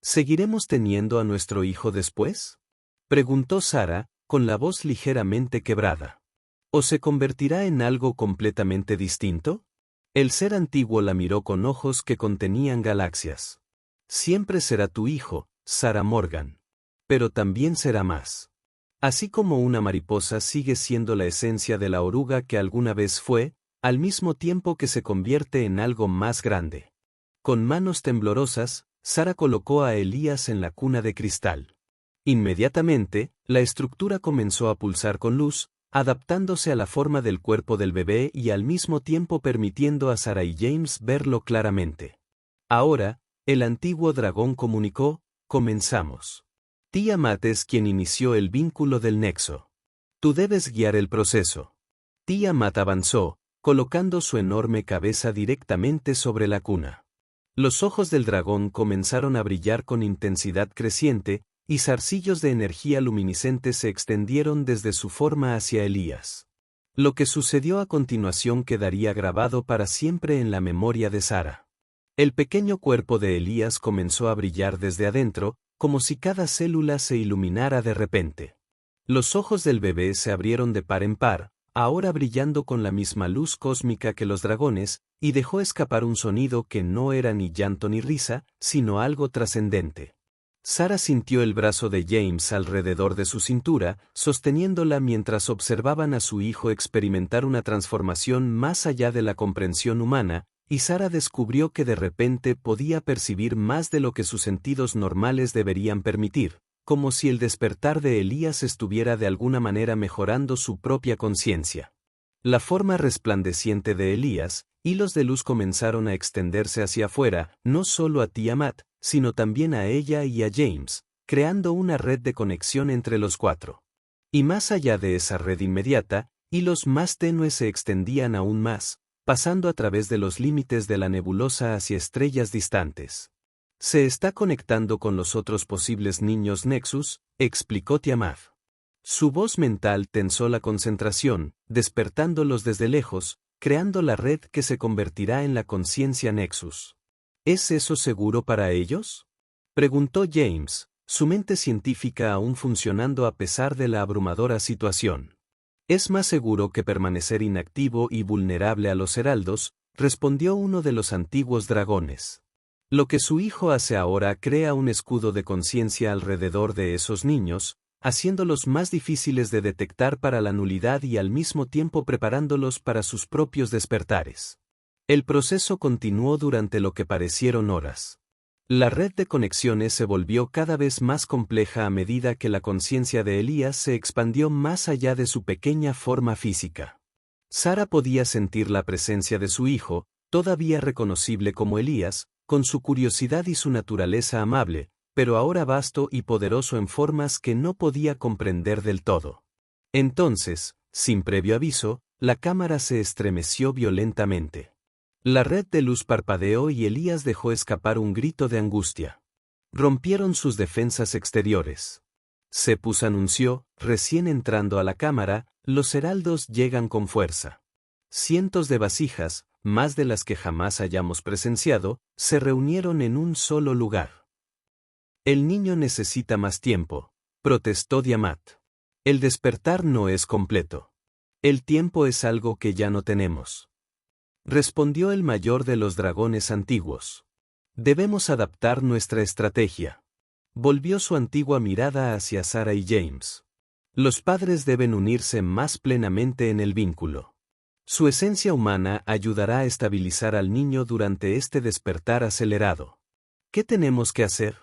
«¿Seguiremos teniendo a nuestro hijo después?», preguntó Sara, con la voz ligeramente quebrada. «¿O se convertirá en algo completamente distinto?». El ser antiguo la miró con ojos que contenían galaxias. «Siempre será tu hijo, Sara Morgan. Pero también será más. Así como una mariposa sigue siendo la esencia de la oruga que alguna vez fue, al mismo tiempo que se convierte en algo más grande. Con manos temblorosas, Sara colocó a Elías en la cuna de cristal. Inmediatamente, la estructura comenzó a pulsar con luz, adaptándose a la forma del cuerpo del bebé y al mismo tiempo permitiendo a Sara y James verlo claramente. Ahora, el antiguo dragón comunicó: comenzamos. Tiamat es quien inició el vínculo del nexo. Tú debes guiar el proceso. Tiamat avanzó, colocando su enorme cabeza directamente sobre la cuna. Los ojos del dragón comenzaron a brillar con intensidad creciente, y zarcillos de energía luminiscente se extendieron desde su forma hacia Elías. Lo que sucedió a continuación quedaría grabado para siempre en la memoria de Sara. El pequeño cuerpo de Elías comenzó a brillar desde adentro, como si cada célula se iluminara de repente. Los ojos del bebé se abrieron de par en par, ahora brillando con la misma luz cósmica que los dragones, y dejó escapar un sonido que no era ni llanto ni risa, sino algo trascendente. Sara sintió el brazo de James alrededor de su cintura, sosteniéndola mientras observaban a su hijo experimentar una transformación más allá de la comprensión humana, y Sara descubrió que de repente podía percibir más de lo que sus sentidos normales deberían permitir, como si el despertar de Elías estuviera de alguna manera mejorando su propia conciencia. La forma resplandeciente de Elías, hilos de luz comenzaron a extenderse hacia afuera, no solo a Tiamat, sino también a ella y a James, creando una red de conexión entre los cuatro. Y más allá de esa red inmediata, hilos más tenues se extendían aún más, pasando a través de los límites de la nebulosa hacia estrellas distantes. Se está conectando con los otros posibles niños Nexus, explicó Tiamat. Su voz mental tensó la concentración, despertándolos desde lejos, creando la red que se convertirá en la conciencia Nexus. ¿Es eso seguro para ellos?, preguntó James, su mente científica aún funcionando a pesar de la abrumadora situación. Es más seguro que permanecer inactivo y vulnerable a los heraldos, respondió uno de los antiguos dragones. Lo que su hijo hace ahora crea un escudo de conciencia alrededor de esos niños, haciéndolos más difíciles de detectar para la nulidad y al mismo tiempo preparándolos para sus propios despertares. El proceso continuó durante lo que parecieron horas. La red de conexiones se volvió cada vez más compleja a medida que la conciencia de Elías se expandió más allá de su pequeña forma física. Sara podía sentir la presencia de su hijo, todavía reconocible como Elías, con su curiosidad y su naturaleza amable, pero ahora vasto y poderoso en formas que no podía comprender del todo. Entonces, sin previo aviso, la cámara se estremeció violentamente. La red de luz parpadeó y Elías dejó escapar un grito de angustia. Rompieron sus defensas exteriores. Sepus anunció, recién entrando a la cámara: los heraldos llegan con fuerza. Cientos de vasijas, más de las que jamás hayamos presenciado, se reunieron en un solo lugar. El niño necesita más tiempo, protestó Tiamat. El despertar no es completo. El tiempo es algo que ya no tenemos. Respondió el mayor de los dragones antiguos. Debemos adaptar nuestra estrategia. Volvió su antigua mirada hacia Sara y James. Los padres deben unirse más plenamente en el vínculo. Su esencia humana ayudará a estabilizar al niño durante este despertar acelerado. ¿Qué tenemos que hacer?,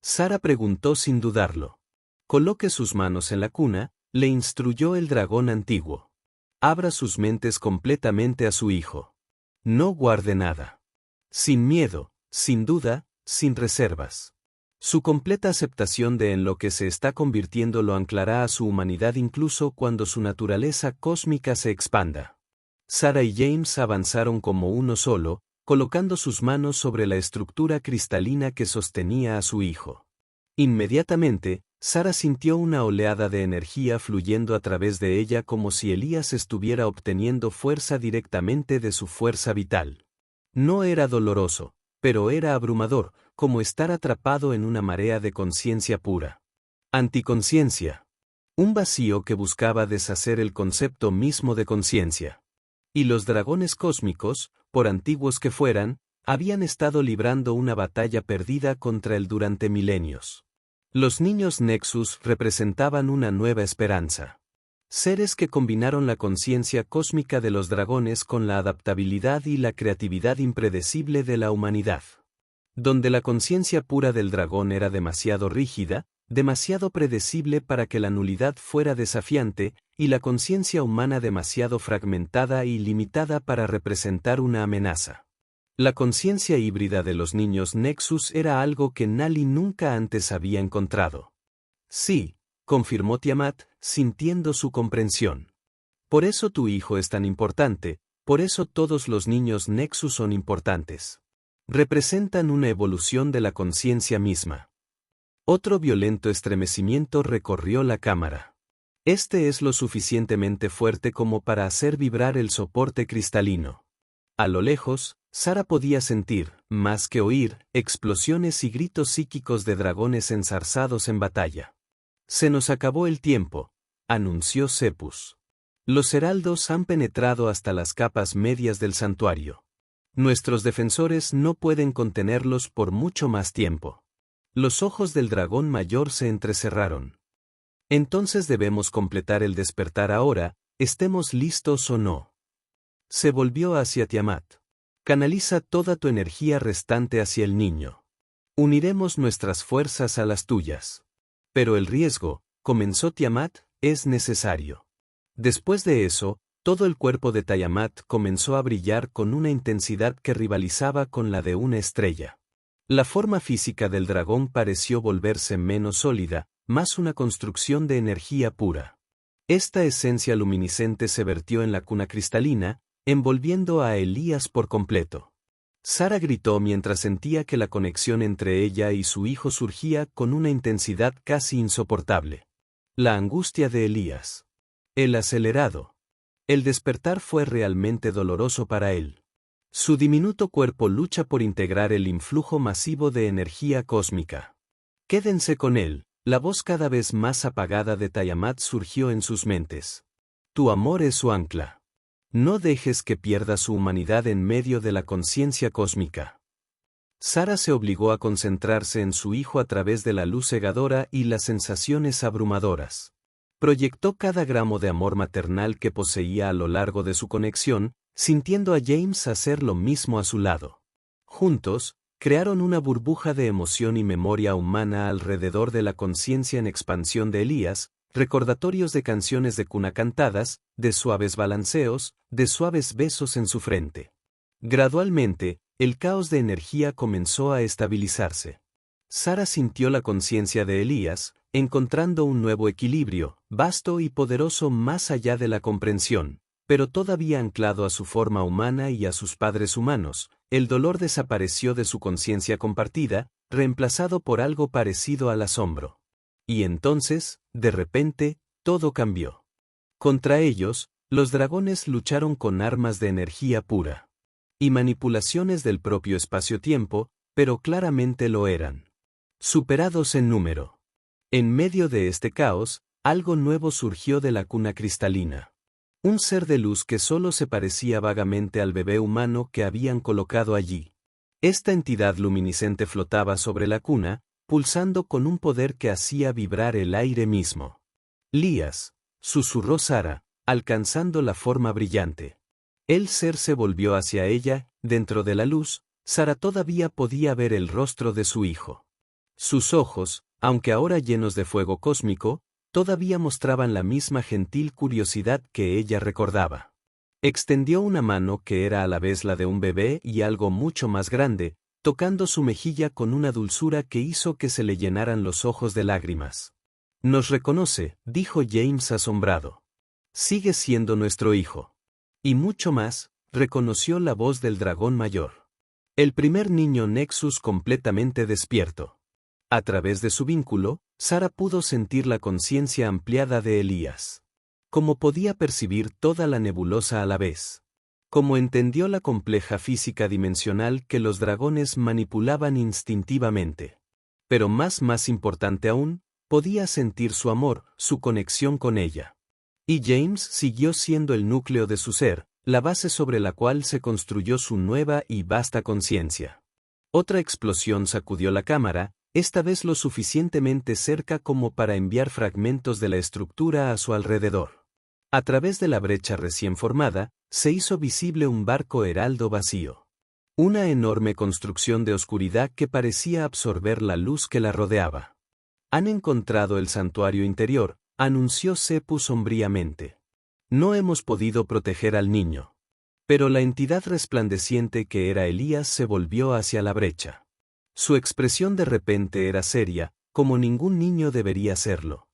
Sara preguntó sin dudarlo. Coloque sus manos en la cuna, le instruyó el dragón antiguo. Abra sus mentes completamente a su hijo. No guarde nada. Sin miedo, sin duda, sin reservas. Su completa aceptación de en lo que se está convirtiendo lo anclará a su humanidad incluso cuando su naturaleza cósmica se expanda. Sara y James avanzaron como uno solo, colocando sus manos sobre la estructura cristalina que sostenía a su hijo. Inmediatamente, Sara sintió una oleada de energía fluyendo a través de ella como si Elías estuviera obteniendo fuerza directamente de su fuerza vital. No era doloroso, pero era abrumador, como estar atrapado en una marea de conciencia pura. Anticonciencia. Un vacío que buscaba deshacer el concepto mismo de conciencia. Y los dragones cósmicos, por antiguos que fueran, habían estado librando una batalla perdida contra él durante milenios. Los niños Nexus representaban una nueva esperanza. Seres que combinaron la conciencia cósmica de los dragones con la adaptabilidad y la creatividad impredecible de la humanidad. Donde la conciencia pura del dragón era demasiado rígida, demasiado predecible para que la nulidad fuera desafiante, y la conciencia humana demasiado fragmentada y limitada para representar una amenaza. La conciencia híbrida de los niños Nexus era algo que Nali nunca antes había encontrado. Sí, confirmó Tiamat, sintiendo su comprensión. Por eso tu hijo es tan importante, por eso todos los niños Nexus son importantes. Representan una evolución de la conciencia misma. Otro violento estremecimiento recorrió la cámara. Este es lo suficientemente fuerte como para hacer vibrar el soporte cristalino. A lo lejos, Sara podía sentir, más que oír, explosiones y gritos psíquicos de dragones enzarzados en batalla. Se nos acabó el tiempo, anunció Cepus. Los heraldos han penetrado hasta las capas medias del santuario. Nuestros defensores no pueden contenerlos por mucho más tiempo. Los ojos del dragón mayor se entrecerraron. Entonces debemos completar el despertar ahora, estemos listos o no. Se volvió hacia Tiamat. Canaliza toda tu energía restante hacia el niño. Uniremos nuestras fuerzas a las tuyas. Pero el riesgo, comenzó Tiamat, es necesario. Después de eso, todo el cuerpo de Tiamat comenzó a brillar con una intensidad que rivalizaba con la de una estrella. La forma física del dragón pareció volverse menos sólida, más una construcción de energía pura. Esta esencia luminiscente se vertió en la cuna cristalina, envolviendo a Elías por completo. Sara gritó mientras sentía que la conexión entre ella y su hijo surgía con una intensidad casi insoportable. La angustia de Elías. El acelerado. El despertar fue realmente doloroso para él. Su diminuto cuerpo lucha por integrar el influjo masivo de energía cósmica. Quédense con él. La voz cada vez más apagada de Tiamat surgió en sus mentes. Tu amor es su ancla. No dejes que pierda su humanidad en medio de la conciencia cósmica. Sara se obligó a concentrarse en su hijo a través de la luz cegadora y las sensaciones abrumadoras. Proyectó cada gramo de amor maternal que poseía a lo largo de su conexión, sintiendo a James hacer lo mismo a su lado. Juntos, crearon una burbuja de emoción y memoria humana alrededor de la conciencia en expansión de Elías, recordatorios de canciones de cuna cantadas, de suaves balanceos, de suaves besos en su frente. Gradualmente, el caos de energía comenzó a estabilizarse. Sara sintió la conciencia de Elías, encontrando un nuevo equilibrio, vasto y poderoso más allá de la comprensión, pero todavía anclado a su forma humana y a sus padres humanos. El dolor desapareció de su conciencia compartida, reemplazado por algo parecido al asombro. Y entonces, de repente, todo cambió. Contra ellos, los dragones lucharon con armas de energía pura. Y manipulaciones del propio espacio-tiempo, pero claramente lo eran. Superados en número. En medio de este caos, algo nuevo surgió de la cuna cristalina. Un ser de luz que solo se parecía vagamente al bebé humano que habían colocado allí. Esta entidad luminiscente flotaba sobre la cuna, pulsando con un poder que hacía vibrar el aire mismo. Lías, susurró Sara, alcanzando la forma brillante. El ser se volvió hacia ella, dentro de la luz, Sara todavía podía ver el rostro de su hijo. Sus ojos, aunque ahora llenos de fuego cósmico, todavía mostraban la misma gentil curiosidad que ella recordaba. Extendió una mano que era a la vez la de un bebé y algo mucho más grande, tocando su mejilla con una dulzura que hizo que se le llenaran los ojos de lágrimas. Nos reconoce, dijo James asombrado. Sigue siendo nuestro hijo. Y mucho más, reconoció la voz del dragón mayor. El primer niño Nexus completamente despierto. A través de su vínculo, Sara pudo sentir la conciencia ampliada de Elías. Como podía percibir toda la nebulosa a la vez. Como entendió la compleja física dimensional que los dragones manipulaban instintivamente. Pero más importante aún, podía sentir su amor, su conexión con ella. Y James siguió siendo el núcleo de su ser, la base sobre la cual se construyó su nueva y vasta conciencia. Otra explosión sacudió la cámara, esta vez lo suficientemente cerca como para enviar fragmentos de la estructura a su alrededor. A través de la brecha recién formada, se hizo visible un barco heraldo vacío. Una enorme construcción de oscuridad que parecía absorber la luz que la rodeaba. Han encontrado el santuario interior, anunció Sepu sombríamente. No hemos podido proteger al niño. Pero la entidad resplandeciente que era Elías se volvió hacia la brecha. Su expresión de repente era seria, como ningún niño debería serlo.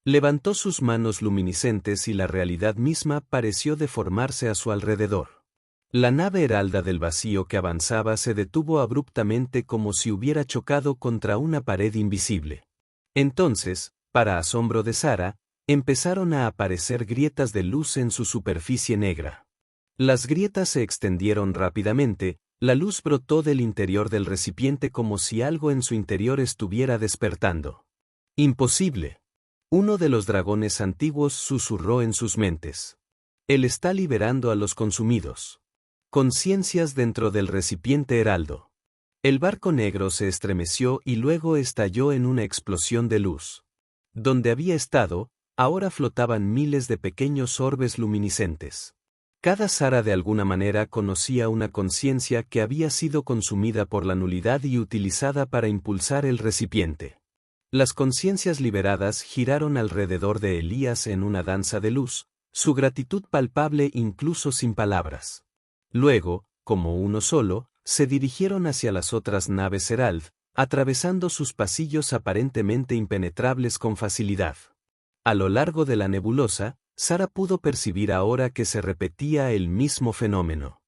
Levantó sus manos luminiscentes y la realidad misma pareció deformarse a su alrededor. La nave heralda del vacío que avanzaba se detuvo abruptamente como si hubiera chocado contra una pared invisible. Entonces, para asombro de Sara, empezaron a aparecer grietas de luz en su superficie negra. Las grietas se extendieron rápidamente, la luz brotó del interior del recipiente como si algo en su interior estuviera despertando. Imposible. Uno de los dragones antiguos susurró en sus mentes. Él está liberando a los consumidos. Conciencias dentro del recipiente heraldo. El barco negro se estremeció y luego estalló en una explosión de luz. Donde había estado, ahora flotaban miles de pequeños orbes luminiscentes. Cada Sara de alguna manera conocía una conciencia que había sido consumida por la nulidad y utilizada para impulsar el recipiente. Las conciencias liberadas giraron alrededor de Elías en una danza de luz, su gratitud palpable incluso sin palabras. Luego, como uno solo, se dirigieron hacia las otras naves Herald, atravesando sus pasillos aparentemente impenetrables con facilidad. A lo largo de la nebulosa, Sara pudo percibir ahora que se repetía el mismo fenómeno.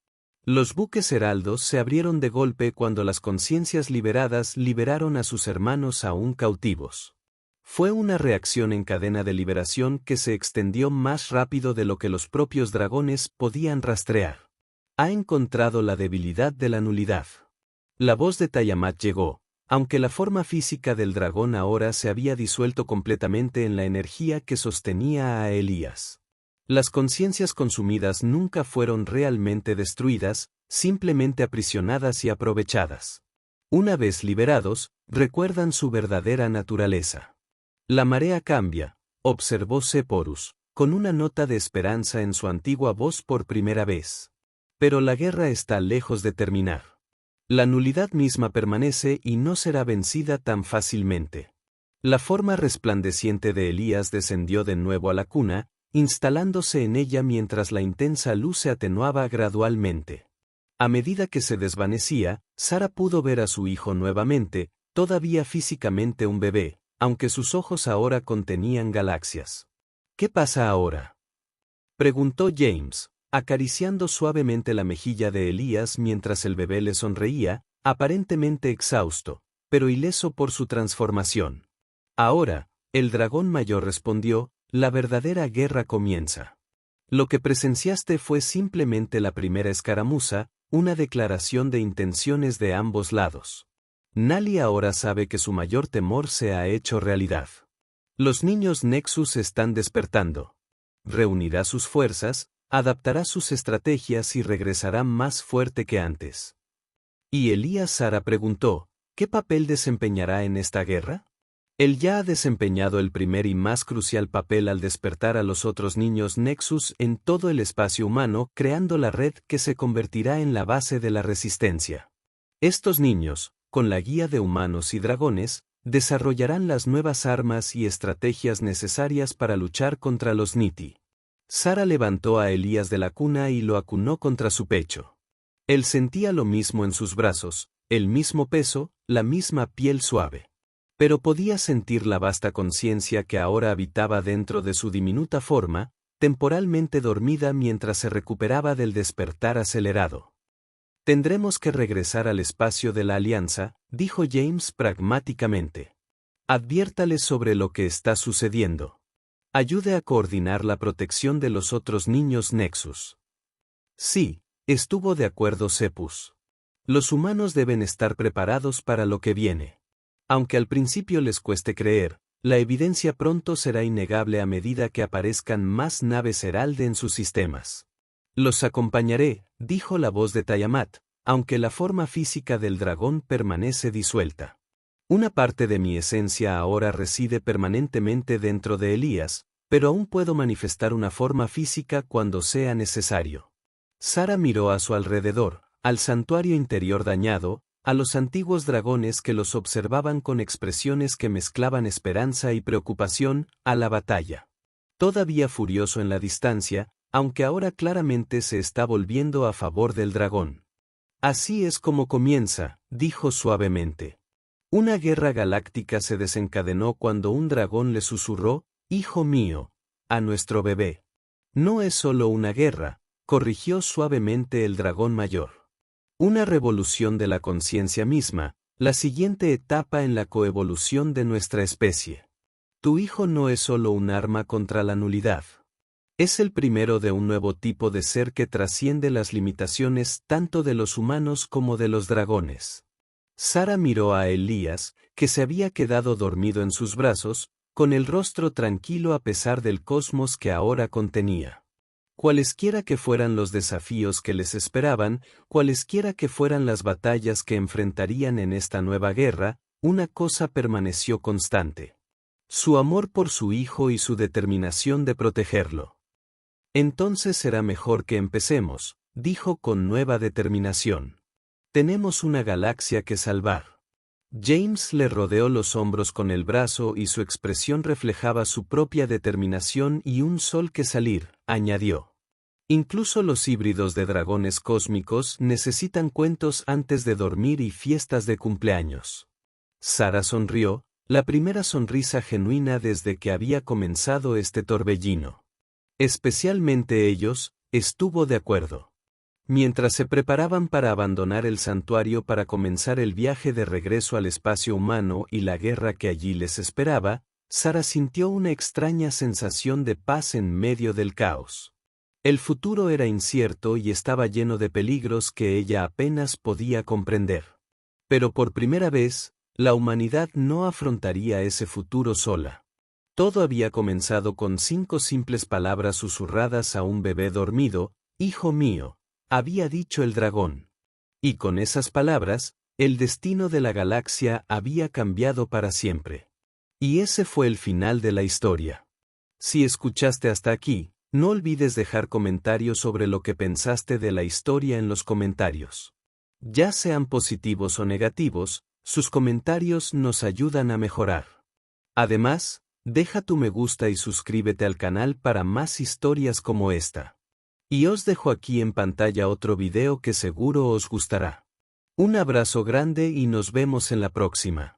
Los buques heraldos se abrieron de golpe cuando las conciencias liberadas liberaron a sus hermanos aún cautivos. Fue una reacción en cadena de liberación que se extendió más rápido de lo que los propios dragones podían rastrear. Ha encontrado la debilidad de la nulidad. La voz de Tiamat llegó, aunque la forma física del dragón ahora se había disuelto completamente en la energía que sostenía a Elías. Las conciencias consumidas nunca fueron realmente destruidas, simplemente aprisionadas y aprovechadas. Una vez liberados, recuerdan su verdadera naturaleza. La marea cambia, observó Seporus, con una nota de esperanza en su antigua voz por primera vez. Pero la guerra está lejos de terminar. La nulidad misma permanece y no será vencida tan fácilmente. La forma resplandeciente de Elías descendió de nuevo a la cuna, instalándose en ella mientras la intensa luz se atenuaba gradualmente. A medida que se desvanecía, Sara pudo ver a su hijo nuevamente, todavía físicamente un bebé, aunque sus ojos ahora contenían galaxias. ¿Qué pasa ahora?, preguntó James, acariciando suavemente la mejilla de Elías mientras el bebé le sonreía, aparentemente exhausto, pero ileso por su transformación. Ahora, el dragón mayor respondió, la verdadera guerra comienza. Lo que presenciaste fue simplemente la primera escaramuza, una declaración de intenciones de ambos lados. Nali ahora sabe que su mayor temor se ha hecho realidad. Los niños Nexus están despertando. Reunirá sus fuerzas, adaptará sus estrategias y regresará más fuerte que antes. Y Elías Sara preguntó, ¿qué papel desempeñará en esta guerra? Él ya ha desempeñado el primer y más crucial papel al despertar a los otros niños Nexus en todo el espacio humano, creando la red que se convertirá en la base de la resistencia. Estos niños, con la guía de humanos y dragones, desarrollarán las nuevas armas y estrategias necesarias para luchar contra los Niti. Sara levantó a Elías de la cuna y lo acunó contra su pecho. Él sentía lo mismo en sus brazos, el mismo peso, la misma piel suave. Pero podía sentir la vasta conciencia que ahora habitaba dentro de su diminuta forma, temporalmente dormida mientras se recuperaba del despertar acelerado. Tendremos que regresar al espacio de la Alianza, dijo James pragmáticamente. Adviértale sobre lo que está sucediendo. Ayude a coordinar la protección de los otros niños Nexus. Sí, estuvo de acuerdo Seppus. Los humanos deben estar preparados para lo que viene. Aunque al principio les cueste creer, la evidencia pronto será innegable a medida que aparezcan más naves Herald en sus sistemas. Los acompañaré, dijo la voz de Tiamat, aunque la forma física del dragón permanece disuelta. Una parte de mi esencia ahora reside permanentemente dentro de Elías, pero aún puedo manifestar una forma física cuando sea necesario. Sara miró a su alrededor, al santuario interior dañado, a los antiguos dragones que los observaban con expresiones que mezclaban esperanza y preocupación, a la batalla. Todavía furioso en la distancia, aunque ahora claramente se está volviendo a favor del dragón. Así es como comienza, dijo suavemente. Una guerra galáctica se desencadenó cuando un dragón le susurró, «Hijo mío», a nuestro bebé. No es solo una guerra, corrigió suavemente el dragón mayor. Una revolución de la conciencia misma, la siguiente etapa en la coevolución de nuestra especie. Tu hijo no es solo un arma contra la nulidad. Es el primero de un nuevo tipo de ser que trasciende las limitaciones tanto de los humanos como de los dragones. Sara miró a Elías, que se había quedado dormido en sus brazos, con el rostro tranquilo a pesar del cosmos que ahora contenía. Cualesquiera que fueran los desafíos que les esperaban, cualesquiera que fueran las batallas que enfrentarían en esta nueva guerra, una cosa permaneció constante: su amor por su hijo y su determinación de protegerlo. Entonces será mejor que empecemos, dijo con nueva determinación. Tenemos una galaxia que salvar. James le rodeó los hombros con el brazo y su expresión reflejaba su propia determinación y un sol que salir, añadió. Incluso los híbridos de dragones cósmicos necesitan cuentos antes de dormir y fiestas de cumpleaños. Sara sonrió, la primera sonrisa genuina desde que había comenzado este torbellino. Especialmente ellos, estuvo de acuerdo. Mientras se preparaban para abandonar el santuario para comenzar el viaje de regreso al espacio humano y la guerra que allí les esperaba, Sara sintió una extraña sensación de paz en medio del caos. El futuro era incierto y estaba lleno de peligros que ella apenas podía comprender. Pero por primera vez, la humanidad no afrontaría ese futuro sola. Todo había comenzado con 5 simples palabras susurradas a un bebé dormido: «Hijo mío», había dicho el dragón. Y con esas palabras, el destino de la galaxia había cambiado para siempre. Y ese fue el final de la historia. Si escuchaste hasta aquí, no olvides dejar comentarios sobre lo que pensaste de la historia en los comentarios. Ya sean positivos o negativos, sus comentarios nos ayudan a mejorar. Además, deja tu me gusta y suscríbete al canal para más historias como esta. Y os dejo aquí en pantalla otro video que seguro os gustará. Un abrazo grande y nos vemos en la próxima.